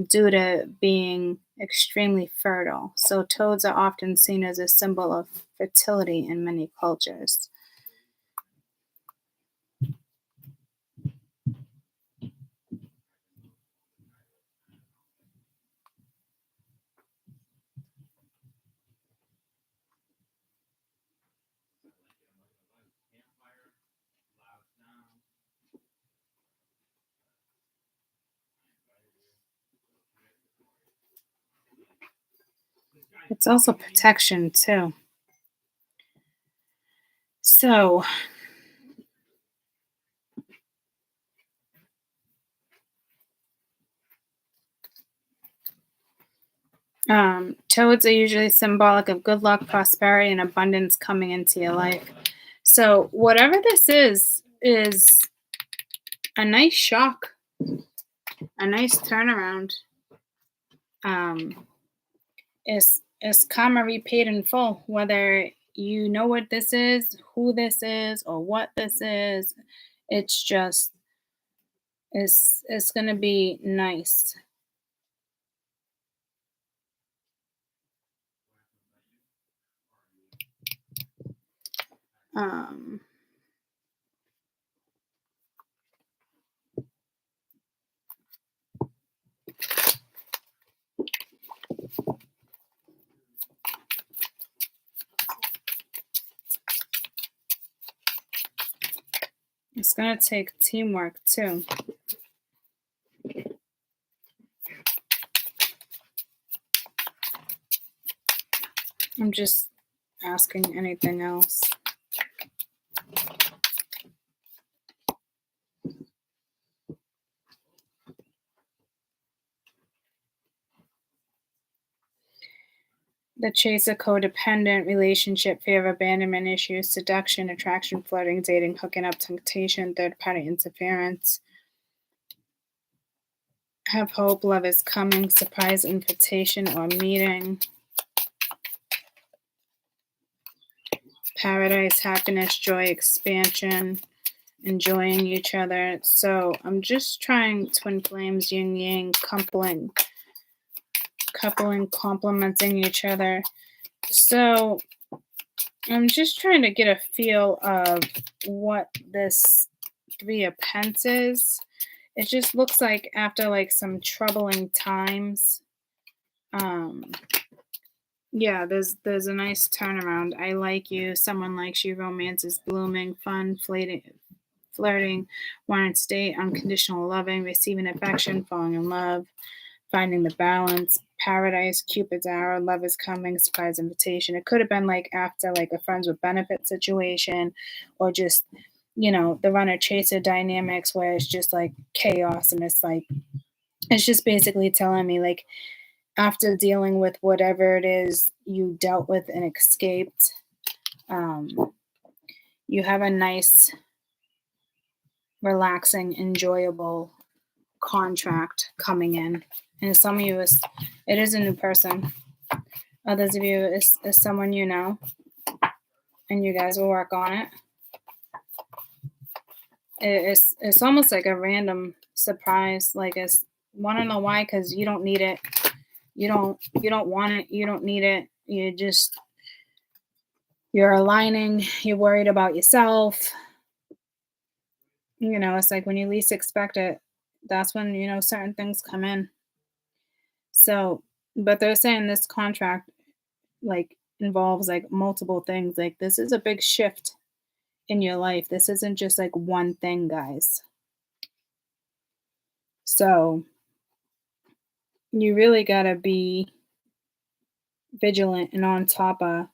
due to being extremely fertile. So toads are often seen as a symbol of fertility in many cultures. It's also protection too. So toads are usually symbolic of good luck, prosperity, and abundance coming into your life. So whatever this is a nice shock, a nice turnaround. Is karma repaid in full, whether you know what this is, who this is, or what this is. It's just it's gonna be nice. Um it's gonna take teamwork too. I'm just asking anything else. The chase of codependent relationship, fear of abandonment issues, seduction, attraction, flirting, dating, hooking up, temptation, third party interference. Have hope, love is coming, surprise invitation or meeting. Paradise, happiness, joy, expansion, enjoying each other. So I'm just trying twin flames, yin yang, coupling, complementing each other. So I'm just trying to get a feel of what this Three of Pence is. It just looks like after like some troubling times. Yeah, there's a nice turnaround. I like you, someone likes you, romance is blooming, fun, flirting, wanting to date, unconditional loving, receiving affection, falling in love, finding the balance, paradise, Cupid's arrow, love is coming, surprise invitation. It could have been like after like a friends with benefit situation, or just, the runner chaser dynamics where it's just like chaos, and it's just basically telling me like after dealing with whatever it is you dealt with and escaped, you have a nice, relaxing, enjoyable contract coming in. And some of you, it is a new person. Others of you is someone you know, and you guys will work on it. It's almost like a random surprise. Like, it's want to know why? Because you don't need it. You don't want it. You don't need it. You're aligning. You're worried about yourself. It's like when you least expect it, that's when, certain things come in. So, but they're saying this contract like involves like multiple things. Like, this is a big shift in your life. This isn't just like one thing, guys. So you really got to be vigilant and on top of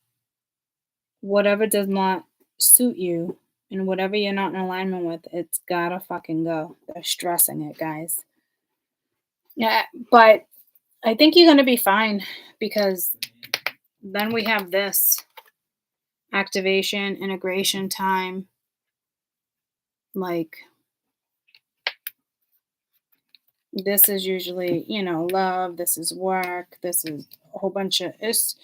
whatever does not suit you, and whatever you're not in alignment with. It's gotta fucking go. They're stressing it, guys. Yeah, but I think you're going to be fine because then we have this activation, integration time. Like, this is usually, love. This is work. This is a whole bunch of it's.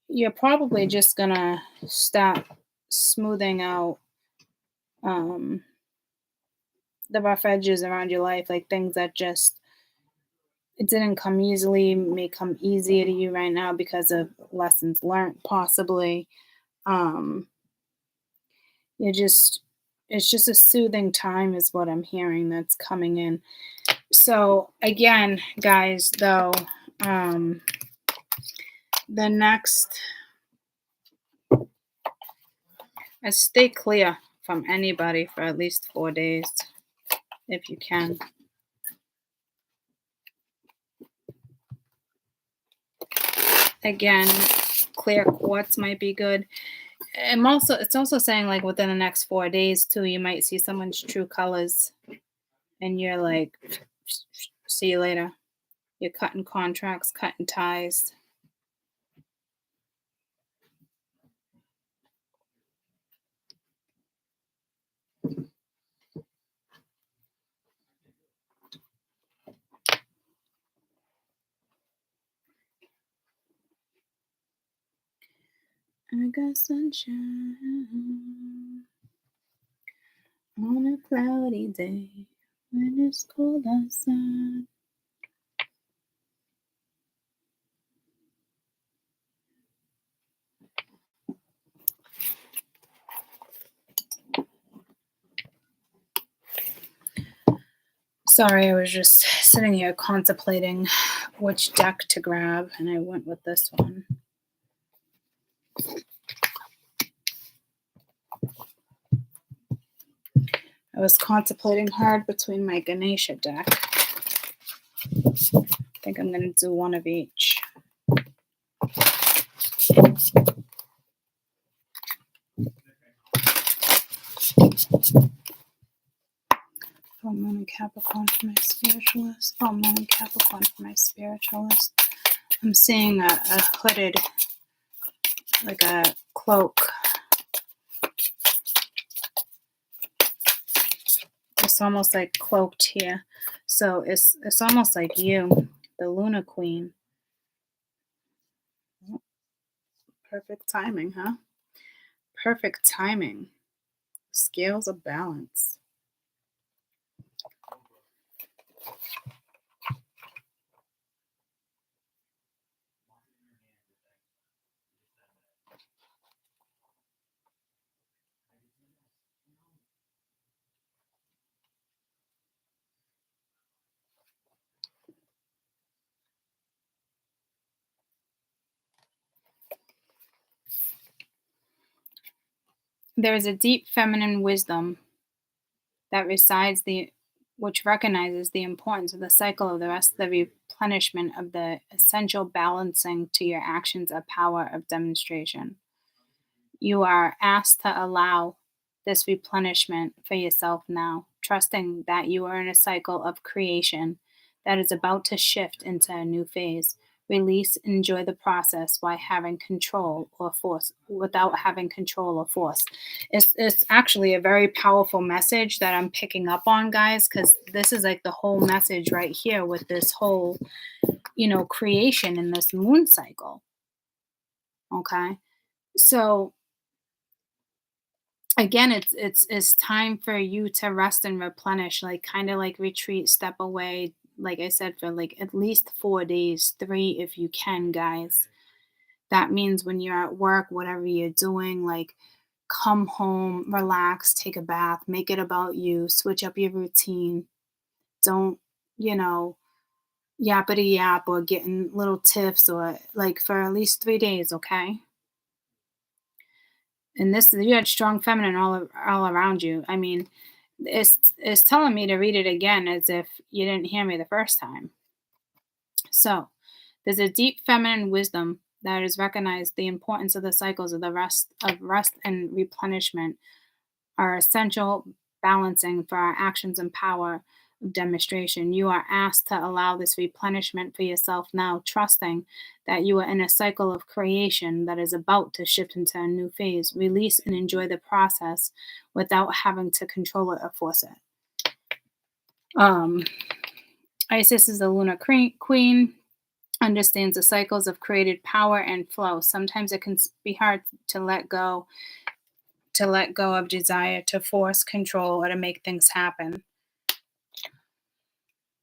You're probably just going to start smoothing out um, the rough edges around your life, like things that just it didn't come easily may come easier to you right now because of lessons learned, possibly. Um, you just it's just a soothing time is what I'm hearing that's coming in. So again, guys, though, the next stay clear from anybody for at least 4 days if you can. Again, clear quartz might be good. It's also saying like within the next 4 days too, you might see someone's true colors and you're like, see you later. You're cutting contracts, cutting ties. I got sunshine on a cloudy day when it's cold outside. Sorry, I was just sitting here contemplating which deck to grab, and I went with this one. I was contemplating hard between my Ganesha deck. I think I'm going to do one of each. Full Moon and Capricorn for my Spiritualist. Full Moon and Capricorn for my Spiritualist. I'm seeing a hooded, like a cloak. It's almost like cloaked here. So it's almost like you, the Lunar Queen. Perfect timing, huh? Perfect timing. Scales of balance. There is a deep feminine wisdom that which recognizes the importance of the cycle of the rest of the replenishment of the essential balancing to your actions of power of demonstration. You are asked to allow this replenishment for yourself now, trusting that you are in a cycle of creation that is about to shift into a new phase. Release, enjoy the process while having control or force without having control or force. It's actually a very powerful message that I'm picking up on, guys, because this is like the whole message right here with this whole, creation in this moon cycle. Okay. So again, it's time for you to rest and replenish, like kind of like retreat, step away, like I said, for like at least 4 days, 3 if you can, guys. That means when you're at work, whatever you're doing, like come home, relax, take a bath, make it about you, switch up your routine. Don't, you know, yappity yap or getting little tips or like for at least 3 days, okay? And this you had strong feminine all around you. I mean, it's telling me to read it again as if you didn't hear me the first time. So there's a deep feminine wisdom that has recognized the importance of the cycles of rest and replenishment are essential balancing for our actions and power demonstration. You are asked to allow this replenishment for yourself now, trusting that you are in a cycle of creation that is about to shift into a new phase. Release and enjoy the process without having to control it or force it. Isis is the lunar queen, understands the cycles of created power and flow. Sometimes it can be hard to let go of desire to force, control, or to make things happen.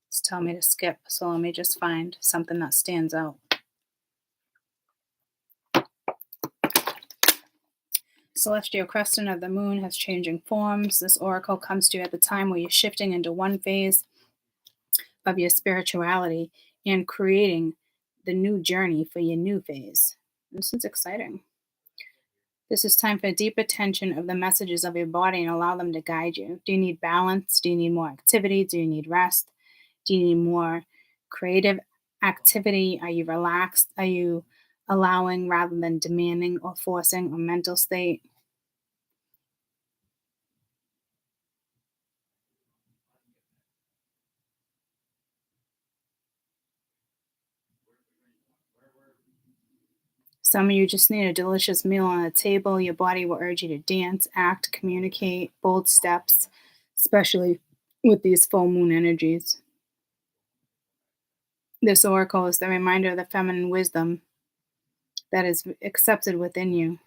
It's telling me to skip, so let me just find something that stands out. Celestial crescent of the moon has changing forms. This oracle comes to you at the time where you're shifting into one phase of your spirituality and creating the new journey for your new phase. This is exciting. This is time for deep attention of the messages of your body and allow them to guide you. Do you need balance? Do you need more activity? Do you need rest? Do you need more creative activity? Are you relaxed? Are you allowing rather than demanding or forcing a mental state? Some of you just need a delicious meal on the table. Your body will urge you to dance, act, communicate, bold steps, especially with these full moon energies. This oracle is the reminder of the feminine wisdom that is accepted within you,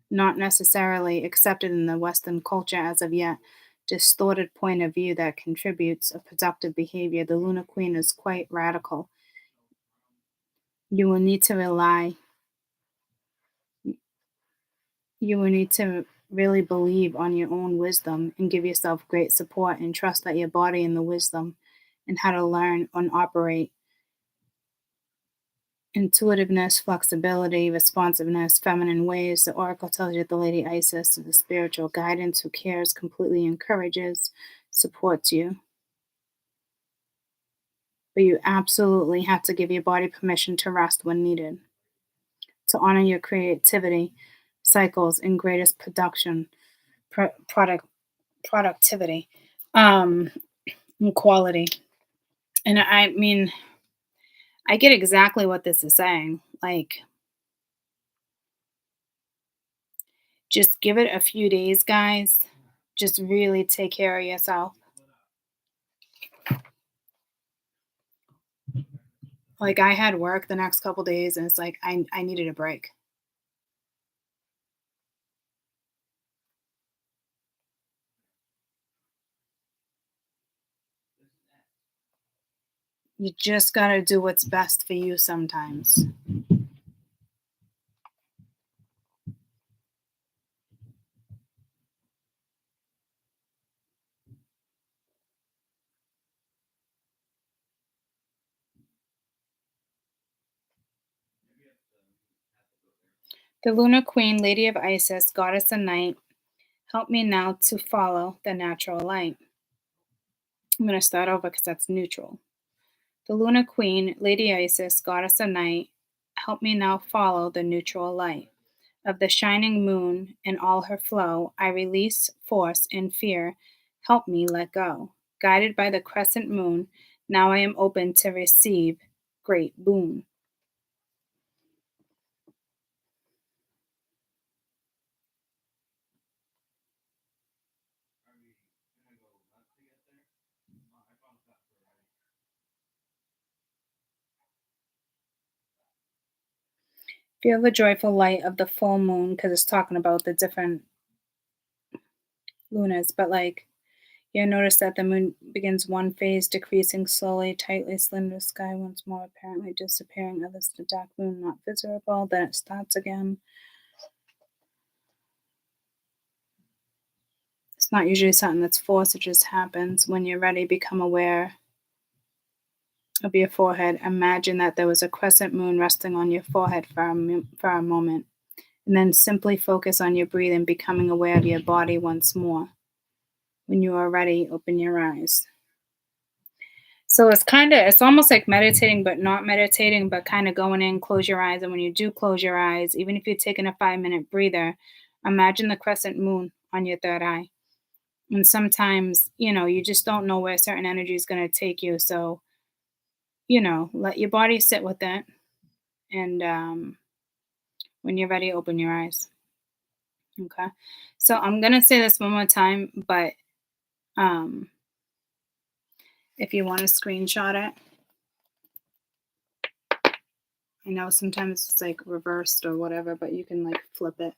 not necessarily accepted in the Western culture as of yet. Distorted point of view that contributes a productive behavior. The Lunar Queen is quite radical. You will need to really believe on your own wisdom and give yourself great support and trust that your body and the wisdom and how to learn and operate intuitiveness, flexibility, responsiveness, feminine ways. The oracle tells you that the Lady Isis is the spiritual guidance who cares, completely encourages, supports you. But you absolutely have to give your body permission to rest when needed, to honor your creativity cycles and greatest productivity, and quality. And I mean, I get exactly what this is saying. Like, just give it a few days, guys. Just really take care of yourself. Like, I had work the next couple days, and it's like I needed a break. You just got to do what's best for you sometimes. The Lunar Queen, Lady of Isis, Goddess of Night, help me now to follow the natural light. I'm going to start over because that's neutral. The Lunar Queen, Lady Isis, Goddess of Night, help me now follow the neutral light. Of the shining moon and all her flow, I release force and fear. Help me let go. Guided by the crescent moon, now I am open to receive great boon. Feel the joyful light of the full moon because it's talking about the different lunas, but like you'll notice that the moon begins one phase, decreasing slowly, tightly slender sky once more, apparently disappearing. Others, the dark moon not visible. Then it starts again. It's not usually something that's forced, it just happens. When you're ready, become aware of your forehead. Imagine that there was a crescent moon resting on your forehead for a moment. And then simply focus on your breathing, becoming aware of your body once more. When you are ready, open your eyes. So it's almost like meditating, but not meditating, but kind of going in, close your eyes. And when you do close your eyes, even if you're taking a 5-minute breather, imagine the crescent moon on your third eye. And sometimes, you just don't know where certain energy is going to take you. So, let your body sit with it. And when you're ready, open your eyes. Okay. So I'm going to say this one more time, but um, if you want to screenshot it, I know sometimes it's like reversed or whatever, but you can like flip it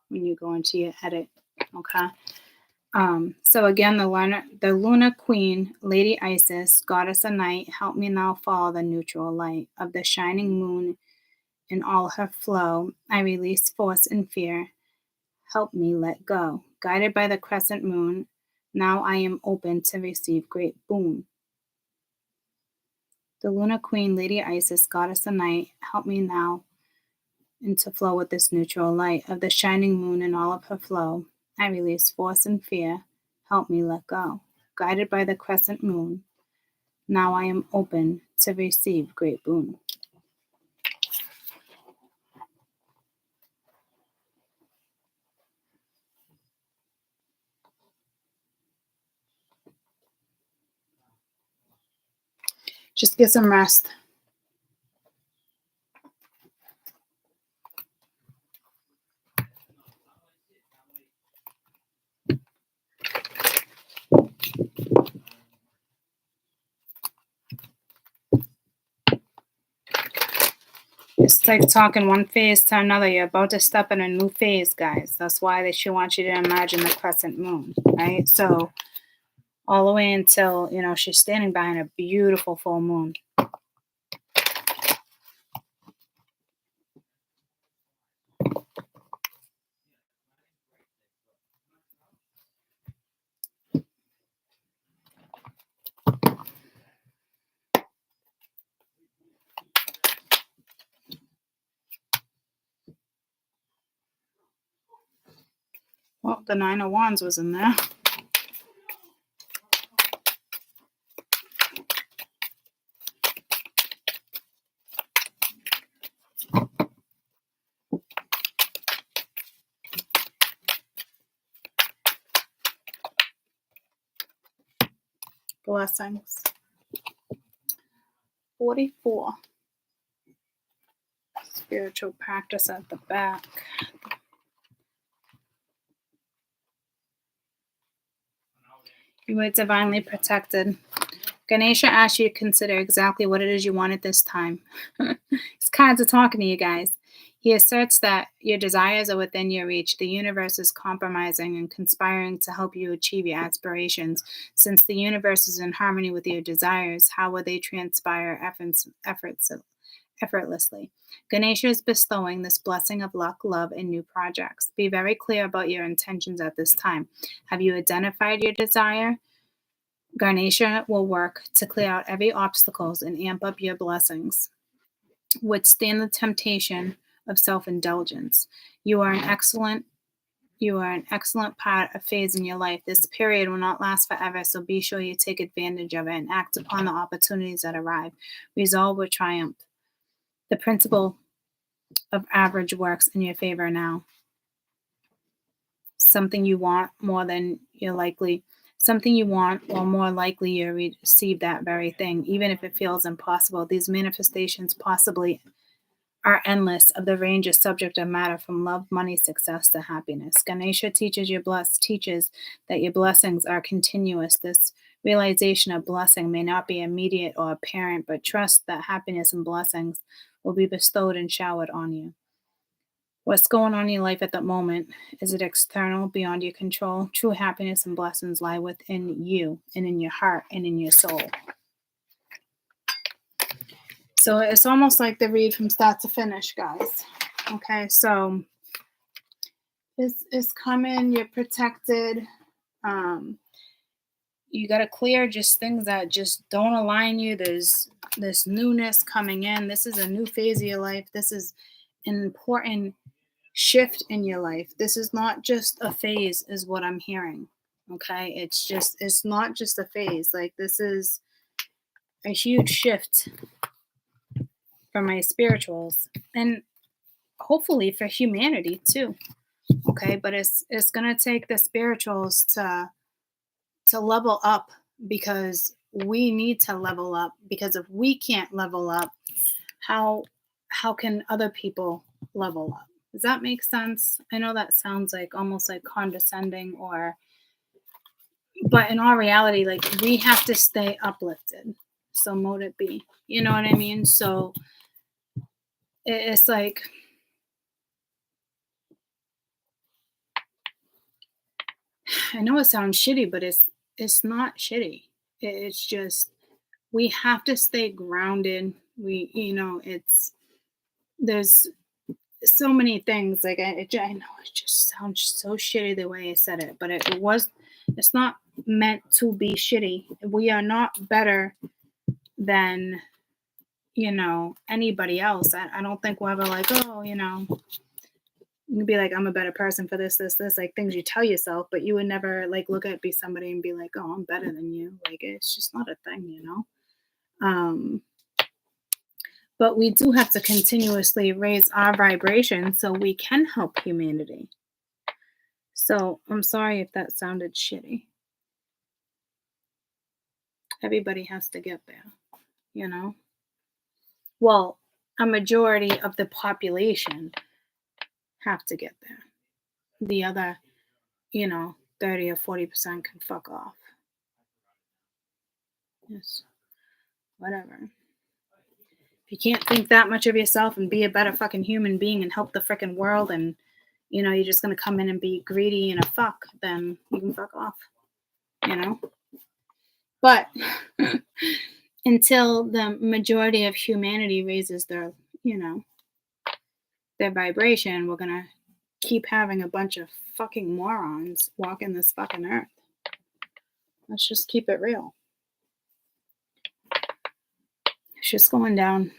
when you go into your edit. Okay. So again, the lunar queen, Lady Isis, goddess of night, help me now follow the neutral light of the shining moon in all her flow. I release force and fear. Help me let go. Guided by the crescent moon, now I am open to receive great boon. The lunar queen, Lady Isis, goddess of night, help me now into flow with this neutral light of the shining moon in all of her flow. I release force and fear. Help me let go. Guided by the crescent moon, now I am open to receive great boon. Just get some rest. It's like talking one phase to another. You're about to step in a new phase, guys. That's why she wants you to imagine the crescent moon, right? So all the way until, she's standing behind a beautiful full moon. Well, the Nine of Wands was in there. Blessings. 44. Spiritual practice at the back. You were divinely protected. Ganesha asks you to consider exactly what it is you want at this time. These cards are talking to you guys. He asserts that your desires are within your reach. The universe is compromising and conspiring to help you achieve your aspirations. Since the universe is in harmony with your desires, how will they transpire effortlessly? Ganesha is bestowing this blessing of luck, love, and new projects. Be very clear about your intentions at this time. Have you identified your desire? Ganesha will work to clear out every obstacles and amp up your blessings. Withstand the temptation of self-indulgence. You are an excellent part of phase in your life. This period will not last forever, so be sure you take advantage of it and act upon the opportunities that arrive. Resolve or triumph. The principle of average works in your favor now. Something you want more than you're likely. Something you want, or more likely you receive that very thing, even if it feels impossible. These manifestations possibly are endless of the range of subject of matter from love, money, success to happiness. Ganesha teaches that your blessings are continuous. This realization of blessing may not be immediate or apparent, but trust that happiness and blessings will be bestowed and showered on you. What's going on in your life at that moment? Is it external, beyond your control? True happiness and blessings lie within you and in your heart and in your soul. So it's almost like the read from start to finish, guys. Okay, so it's coming. You're protected. You got to clear just things that just don't align you. There's this newness coming in. This is a new phase of your life. This is an important shift in your life. This is not just a phase, is what I'm hearing. Okay, it's not just a phase. Like, this is a huge shift for my spirituals, and hopefully for humanity too. Okay, but it's gonna take the spirituals to level up, because we need to level up, because if we can't level up, how how can other people level up? Does that make sense? I know that sounds like almost like condescending, or but in all reality, like, we have to stay uplifted. So mote it be. You know what I mean? So it's like, I know it sounds shitty, but it's not shitty. It's just, we have to stay grounded. We, it's, there's so many things. Like, I know it just sounds so shitty the way I said it, but it's not meant to be shitty. We are not better than, anybody else. I don't think we'll ever like, oh, you'd be like, I'm a better person for this, like things you tell yourself, but you would never like look at be somebody and be like, oh, I'm better than you. Like, it's just not a thing. Um, but we do have to continuously raise our vibration so we can help humanity. So I'm sorry if that sounded shitty. Everybody has to get there, you know? Well, a majority of the population have to get there. The other, 30 or 40% can fuck off. Yes, whatever. If you can't think that much of yourself and be a better fucking human being and help the freaking world, and you're just gonna come in and be greedy and a fuck, then you can fuck off. But until the majority of humanity raises you know, their vibration, we're gonna keep having a bunch of fucking morons walking this fucking earth. Let's just keep it real. It's just going down.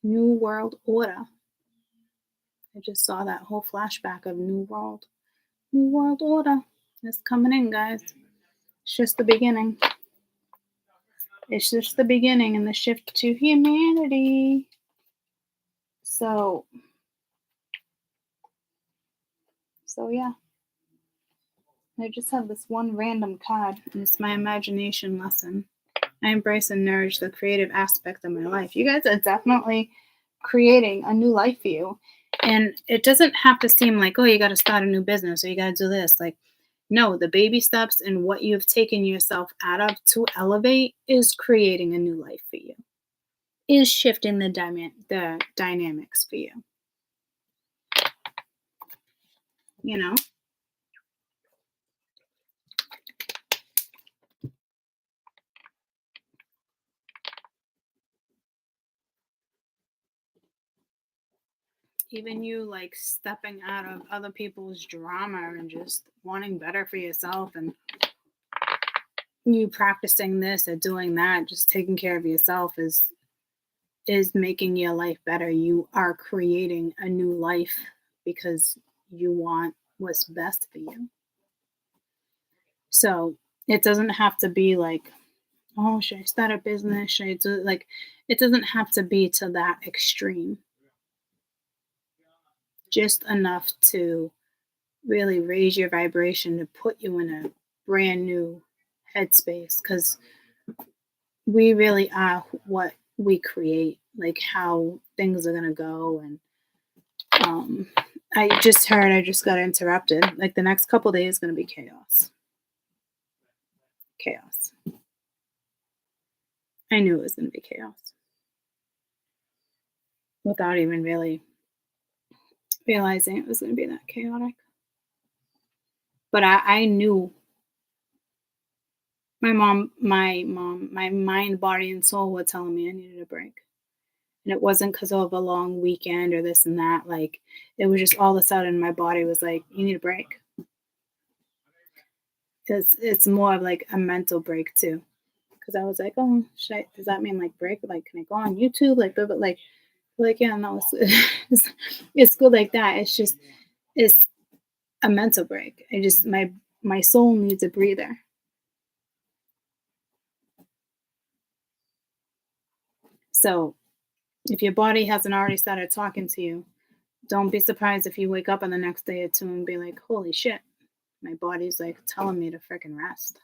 New World Order. I just saw that whole flashback of New World Order. It's coming in, guys. It's just the beginning. It's just the beginning and the shift to humanity. So yeah. I just have this one random card, and it's my imagination lesson. I embrace and nourish the creative aspect of my life. You guys are definitely creating a new life for you. And it doesn't have to seem like, oh, you got to start a new business or you got to do this. Like, no, the baby steps and what you've taken yourself out of to elevate is creating a new life for you, is shifting the dynamics for you. You know? Even you like stepping out of other people's drama and just wanting better for yourself, and you practicing this or doing that, just taking care of yourself is making your life better. You are creating a new life because you want what's best for you. So it doesn't have to be like, oh, should I start a business? Should I do like, it doesn't have to be to that extreme. Just enough to really raise your vibration to put you in a brand new headspace, because we really are what we create, like how things are going to go. And I just got interrupted. Like, the next couple days is going to be chaos. I knew it was going to be chaos without even really realizing it was going to be that chaotic. But I knew my mind, body, and soul were telling me I needed a break. And it wasn't because of a long weekend or this and that. Like, it was just all of a sudden my body was like, you need a break. Because it's more of like a mental break too. Because I was like, oh, does that mean like break? Like, can I go on YouTube? But yeah, no, it's good like that. It's a mental break. My soul needs a breather. So if your body hasn't already started talking to you, Don't be surprised if you wake up on the next day or two and be like, holy shit, my body's like telling me to freaking rest.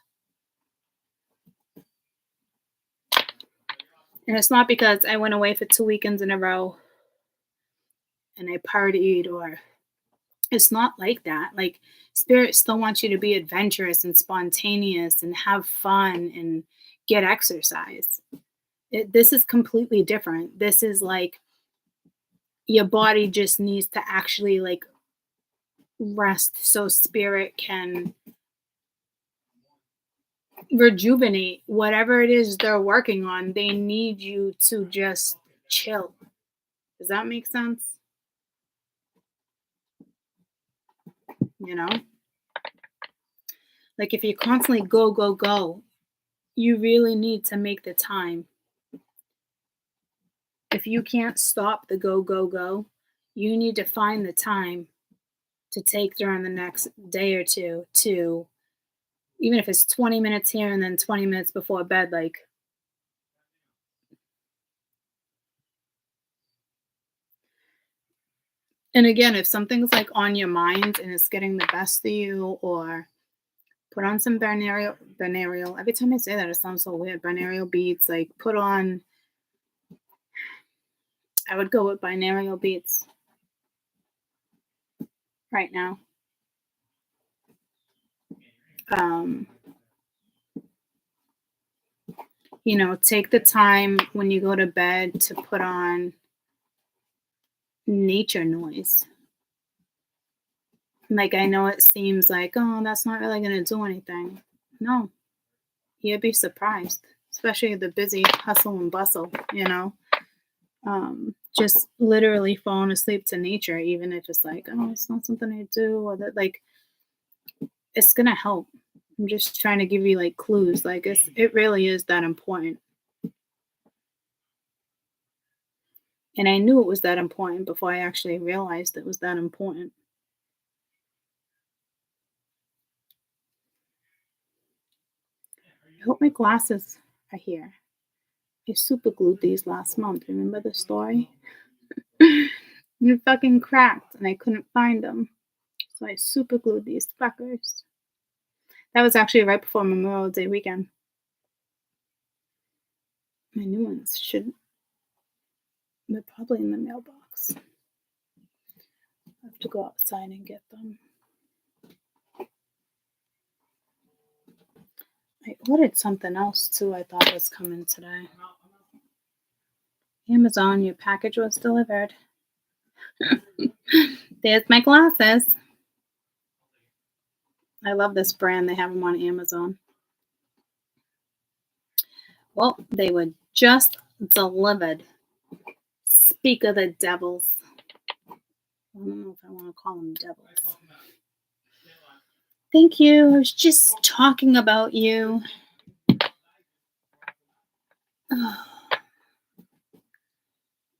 And it's not because I went away for 2 weekends in a row and I partied, or it's not like that. Like, spirit still wants you to be adventurous and spontaneous and have fun and get exercise. This is completely different. This is like your body just needs to actually like rest so spirit can rejuvenate whatever it is they're working on. They need you to just chill. Does that make sense? You know, like if you constantly go, go, go, you really need to make the time. If you can't stop the go, go, go, you need to find the time to take during the next day or two to, even if it's 20 minutes here and then 20 minutes before bed, like, and again, if something's like on your mind and it's getting the best of you, or put on some binaural. Every time I say that, it sounds so weird. Binaural beats, like put on, I would go with binaural beats right now. You know, take the time when you go to bed to put on nature noise. Like, I know it seems like, oh, that's not really going to do anything. No, you'd be surprised, especially the busy hustle and bustle, you know. Just literally falling asleep to nature, even if it's like, oh, it's not something I do, or that, like, it's going to help. I'm just trying to give you like clues. Like, it really is that important. And I knew it was that important before I actually realized it was that important. I hope my glasses are here. I super glued these last month. Remember the story? You fucking cracked and I couldn't find them. So I super glued these fuckers. That was actually right before Memorial Day weekend. My new ones they're probably in the mailbox. I have to go outside and get them. I ordered something else too. I thought was coming today. Amazon, your package was delivered. There's my glasses. I love this brand. They have them on Amazon. Well, they were just delivered. Speak of the devils. I don't know if I want to call them devils. Thank you. I was just talking about you.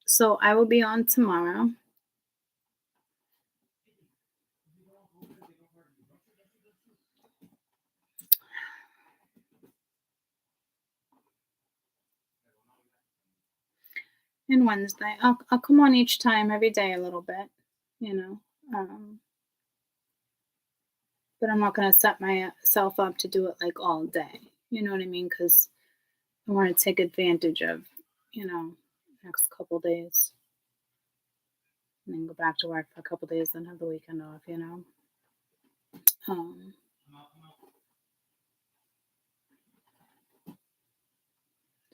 So I will be on tomorrow. And Wednesday. I'll come on each time, every day a little bit, you know. But I'm not going to set myself up to do it like all day. You know what I mean? Because I want to take advantage of, you know, next couple days. And then go back to work for a couple days, then have the weekend off, you know.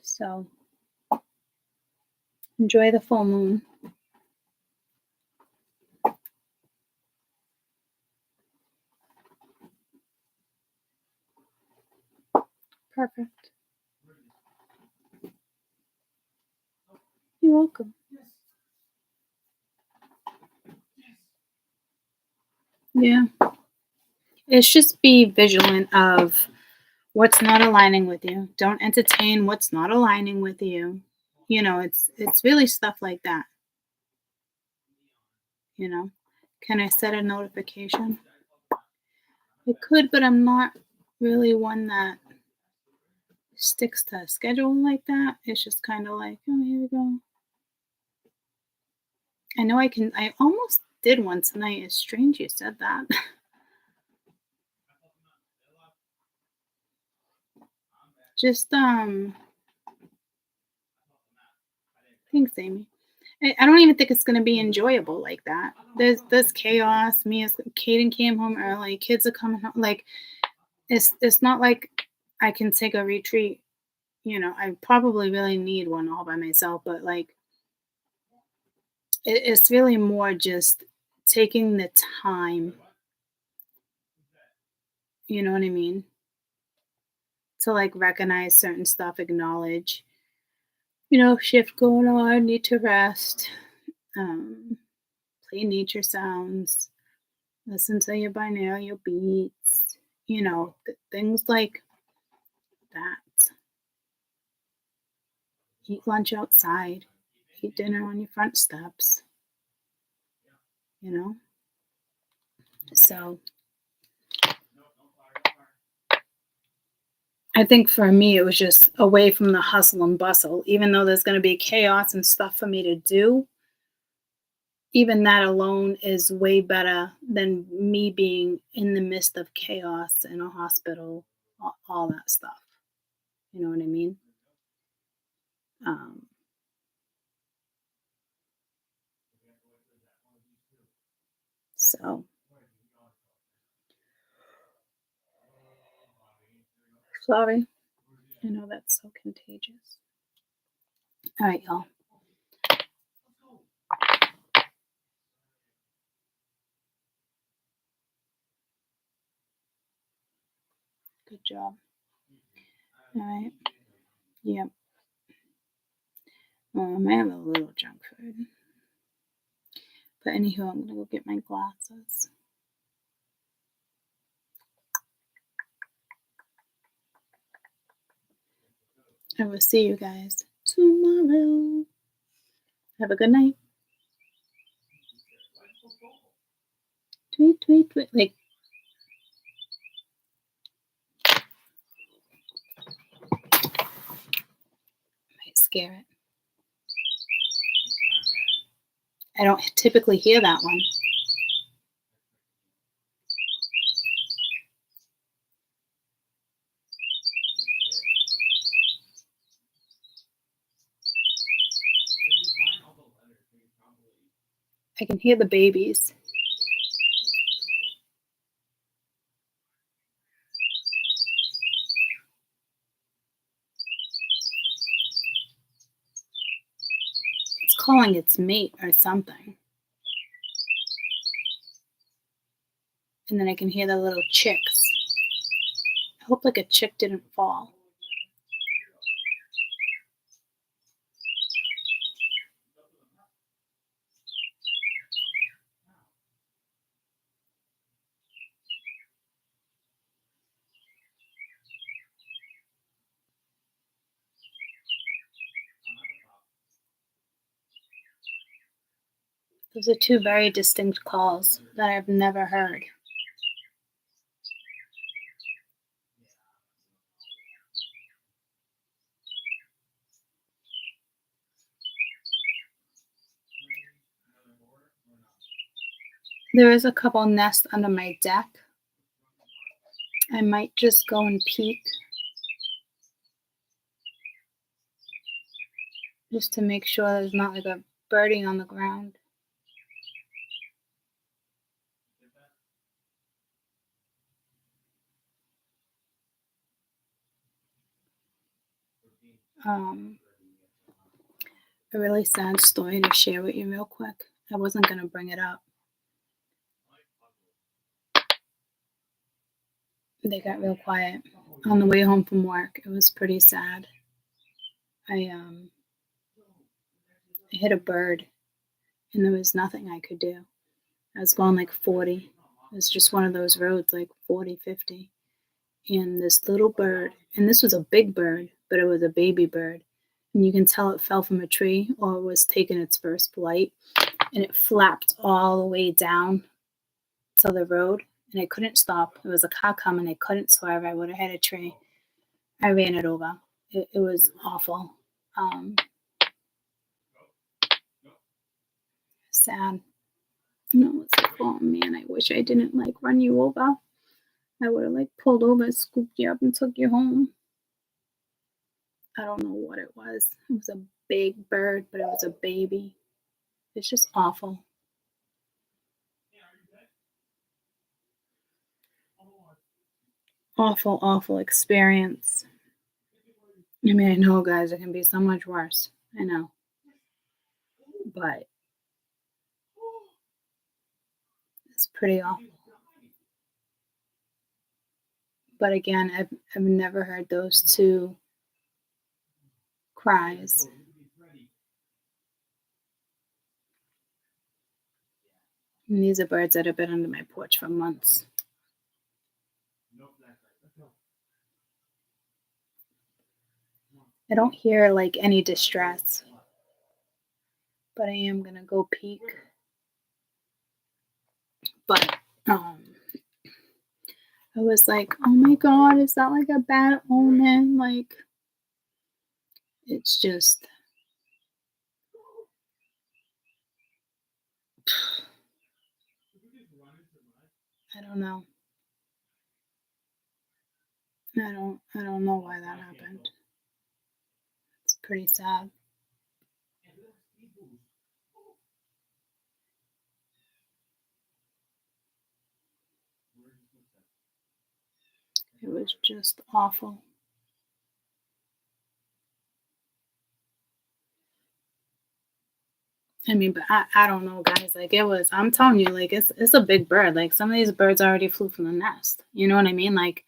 So enjoy the full moon. Perfect. You're welcome. Yeah. It's just be vigilant of what's not aligning with you. Don't entertain what's not aligning with you. You know, it's really stuff like that. You know, can I set a notification? I could, but I'm not really one that sticks to a schedule like that. It's just kind of like, oh, here we go. I know I almost did one tonight. It's strange you said that. Just, thanks, Amy. I don't even think it's gonna be enjoyable like that. There's chaos. Me as Kaden came home early. Kids are coming home. Like it's not like I can take a retreat. I probably really need one all by myself. But like it's really more just taking the time. You know what I mean? To like recognize certain stuff, acknowledge. Shift going on. Need to rest. Um, Play nature sounds. Listen to your binaural beats, things like that. Eat lunch outside, eat dinner on your front steps, you know? So I think for me, it was just away from the hustle and bustle. Even though there's going to be chaos and stuff for me to do, even that alone is way better than me being in the midst of chaos in a hospital, all that stuff. You know what I mean? Um, so sorry. I know that's so contagious. All right, y'all. Good job. All right. Yep. Well, I may have a little junk food. But anywho, I'm going to go get my glasses. I will see you guys tomorrow. Have a good night. Tweet, tweet, tweet. Like, might scare it. I don't typically hear that one. I can hear the babies. It's calling its mate or something. And then I can hear the little chicks. I hope like a chick didn't fall. Those are two very distinct calls that I've never heard. There is a couple nests under my deck. I might just go and peek just to make sure there's not like a birdie on the ground. A really sad story to share with you real quick. I wasn't going to bring it up. They got real quiet on the way home from work. It was pretty sad. I hit a bird and there was nothing I could do. I was going like 40. It was just one of those roads, like 40, 50. And this little bird, and this was a big bird, but it was a baby bird. And you can tell it fell from a tree or it was taking its first flight. And it flapped all the way down to the road. And I couldn't stop. There was a car coming. I couldn't swerve. I would have hit a tree. I ran it over. It was awful. sad. No, it's like, oh man, I wish I didn't like run you over. I would have like pulled over, scooped you up, and took you home. I don't know what it was. It was a big bird, but it was a baby. It's just awful. Awful, awful experience. I mean, I know, guys, it can be so much worse. I know. But it's pretty awful. But again, I've never heard those two cries. And these are birds that have been under my porch for months. I don't hear like any distress, but I am gonna go peek. But I was like, oh my god, is that like a bad omen? Like, it's just, I don't know. I don't know why that happened. It's pretty sad. It was just awful. I mean, but I don't know, guys. Like, it was, I'm telling you, like, it's a big bird. Like, some of these birds already flew from the nest. You know what I mean? Like,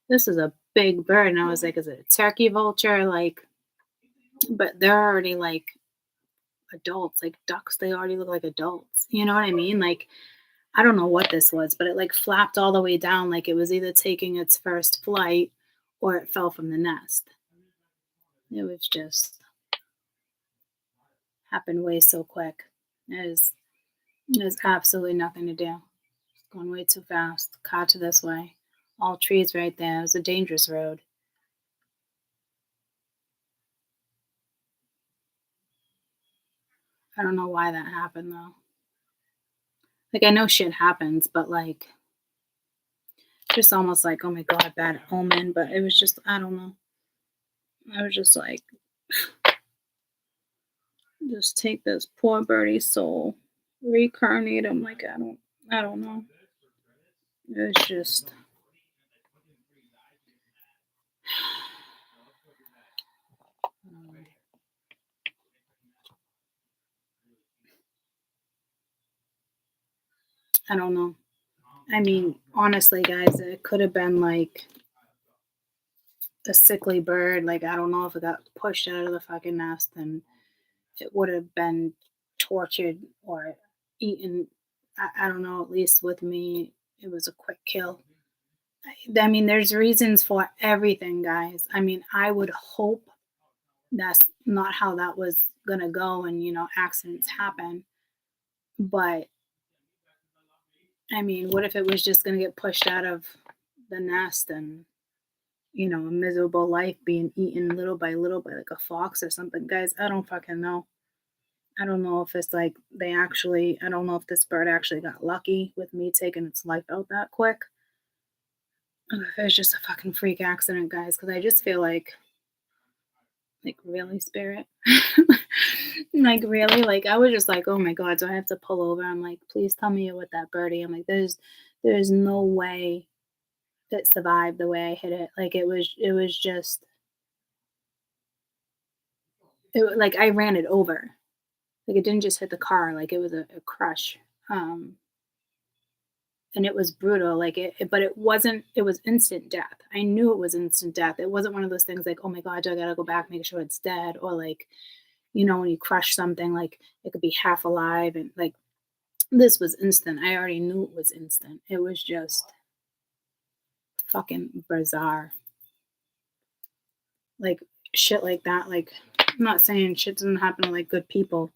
this is a big bird. And I was like, is it a turkey vulture? Like, but they're already like adults, like ducks. They already look like adults. You know what I mean? Like, I don't know what this was, but it like flapped all the way down. Like, it was either taking its first flight or it fell from the nest. It was just happened way so quick. There's absolutely nothing to do. It's going way too fast. Car to this way. All trees right there. It was a dangerous road. I don't know why that happened though. Like, I know shit happens, but like, just almost like, oh my god, bad omen. But it was just, I don't know. I was just like, just take this poor birdie's soul, reincarnate him. Like, I don't know. It's just, I don't know. I mean, honestly, guys, it could have been like a sickly bird. Like, I don't know if it got pushed out of the fucking nest and it would have been tortured or eaten. I don't know. At least with me, it was a quick kill. I mean, there's reasons for everything, guys. I mean, I would hope that's not how that was gonna go, and accidents happen. But I mean, what if it was just gonna get pushed out of the nest and a miserable life being eaten little by little by like a fox or something? Guys, I don't fucking know. I don't know if it's like I don't know if this bird actually got lucky with me taking its life out that quick. Or if it's just a fucking freak accident, guys, because I just feel like really, spirit? Like, really? Like, I was just like, oh my god, do I have to pull over? I'm like, please tell me you're with that birdie. I'm like, there's no way it survived the way I hit it. Like, it was just like I ran it over. Like, it didn't just hit the car, like it was a crush. Um and it was brutal. Like, but it wasn't, it was instant death. I knew it was instant death. It wasn't one of those things like, oh my god, I gotta go back, make sure it's dead, or like, when you crush something, like it could be half alive, and like, this was instant. I already knew it was instant. It was just fucking bizarre. Like, shit like that. Like, I'm not saying shit doesn't happen to like good people,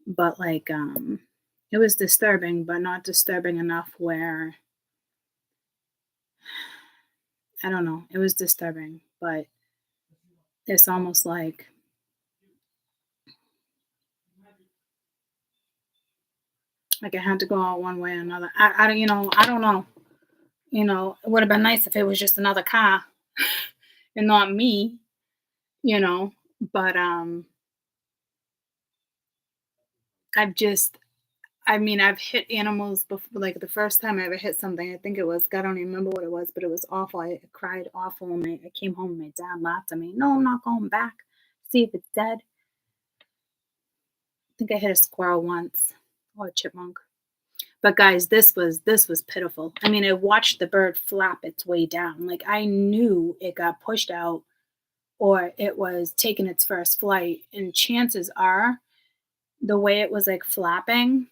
but like, it was disturbing, but not disturbing enough where, I don't know. It was disturbing, but it's almost like Like it had to go out one way or another. I don't, I don't know. It would have been nice if it was just another car and not me, you know. But I've just I mean, I've hit animals before. Like the first time I ever hit something, I think it was, I don't even remember what it was, but it was awful. I cried awful and I came home and my dad laughed at me. No, I'm not going back. See if it's dead. I think I hit a squirrel once or a chipmunk. But guys, this was pitiful. I mean, I watched the bird flap its way down. Like I knew it got pushed out or it was taking its first flight. And chances are the way it was like flapping,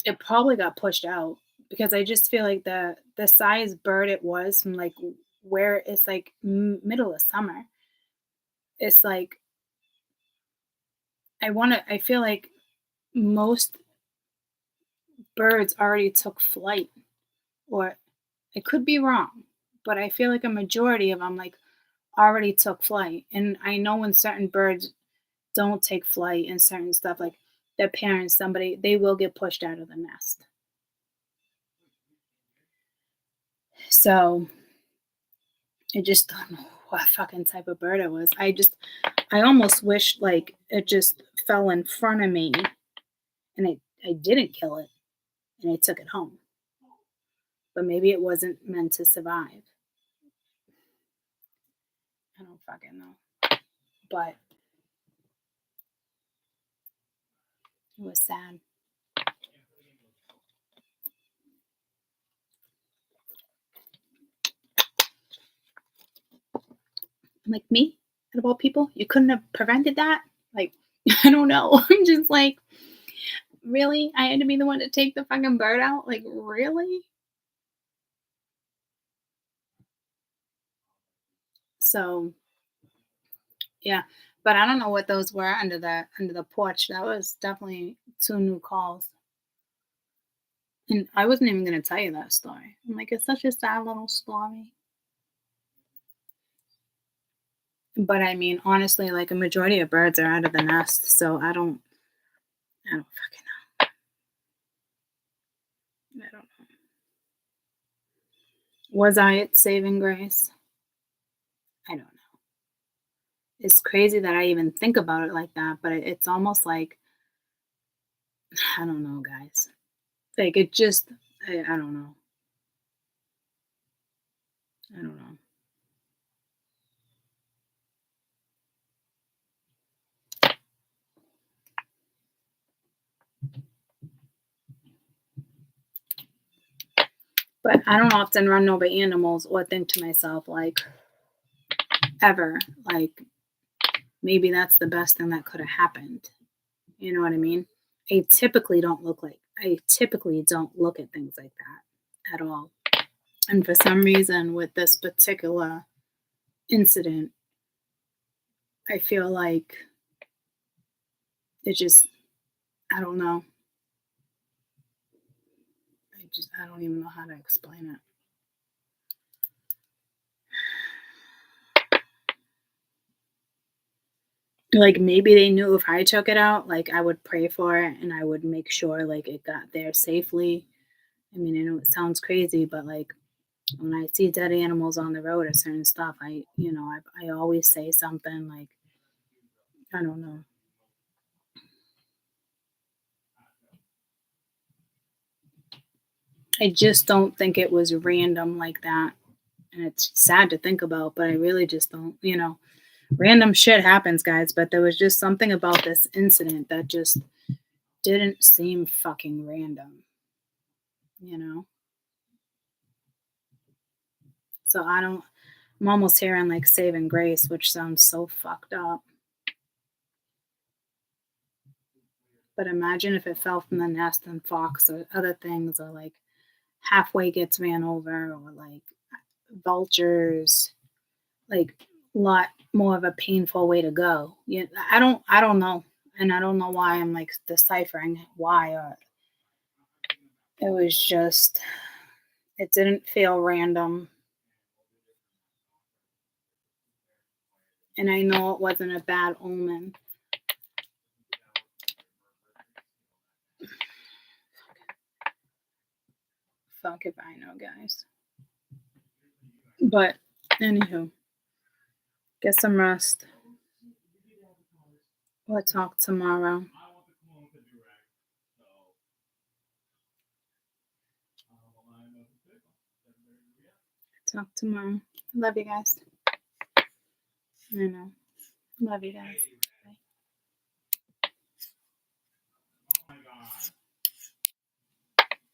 it probably got pushed out because I just feel like the size bird it was from like where it's like middle of summer. It's like I feel like most birds already took flight, or I could be wrong, but I feel like a majority of them like already took flight. And I know when certain birds don't take flight and certain stuff, like their parents, somebody, they will get pushed out of the nest. So I just don't know what fucking type of bird it was. I almost wished like it just fell in front of me and I didn't kill it and I took it home. But maybe it wasn't meant to survive. I don't fucking know. But it was sad. Like me, out of all people, you couldn't have prevented that? Like, I don't know. I'm just like, really? I had to be the one to take the fucking bird out? Like, really? So yeah. But I don't know what those were under the porch. That was definitely two new calls. And I wasn't even gonna tell you that story. I'm like, it's such a sad little story. But I mean, honestly, like a majority of birds are out of the nest, so I don't fucking know. I don't know. Was I its saving grace? I don't know. It's crazy that I even think about it like that, but it's almost like I don't know, guys. Like it just I don't know. I don't know. But I don't often run over animals or think to myself like ever like maybe that's the best thing that could have happened. You know what I mean? I typically don't look at things like that at all. And for some reason with this particular incident, I feel like it just I don't know. I don't even know how to explain it. Like maybe they knew if I took it out, like I would pray for it and I would make sure like it got there safely. I mean, I know it sounds crazy, but like when I see dead animals on the road or certain stuff, I always say something like, I don't know. I just don't think it was random like that. And it's sad to think about, but I really just don't. Random shit happens, guys, but there was just something about this incident that just didn't seem fucking random, you know? So I'm almost hearing like saving grace, which sounds so fucked up. But imagine if it fell from the nest and fox or other things, or like halfway gets ran over, or like vultures, like lot more of a painful way to go. I don't know. And I don't know why I'm like deciphering why, or it was just it didn't feel random. And I know it wasn't a bad omen. fuck if I know, guys. But, anywho, get some rest. We'll talk tomorrow. Talk tomorrow. Love you guys. I know. Love you guys.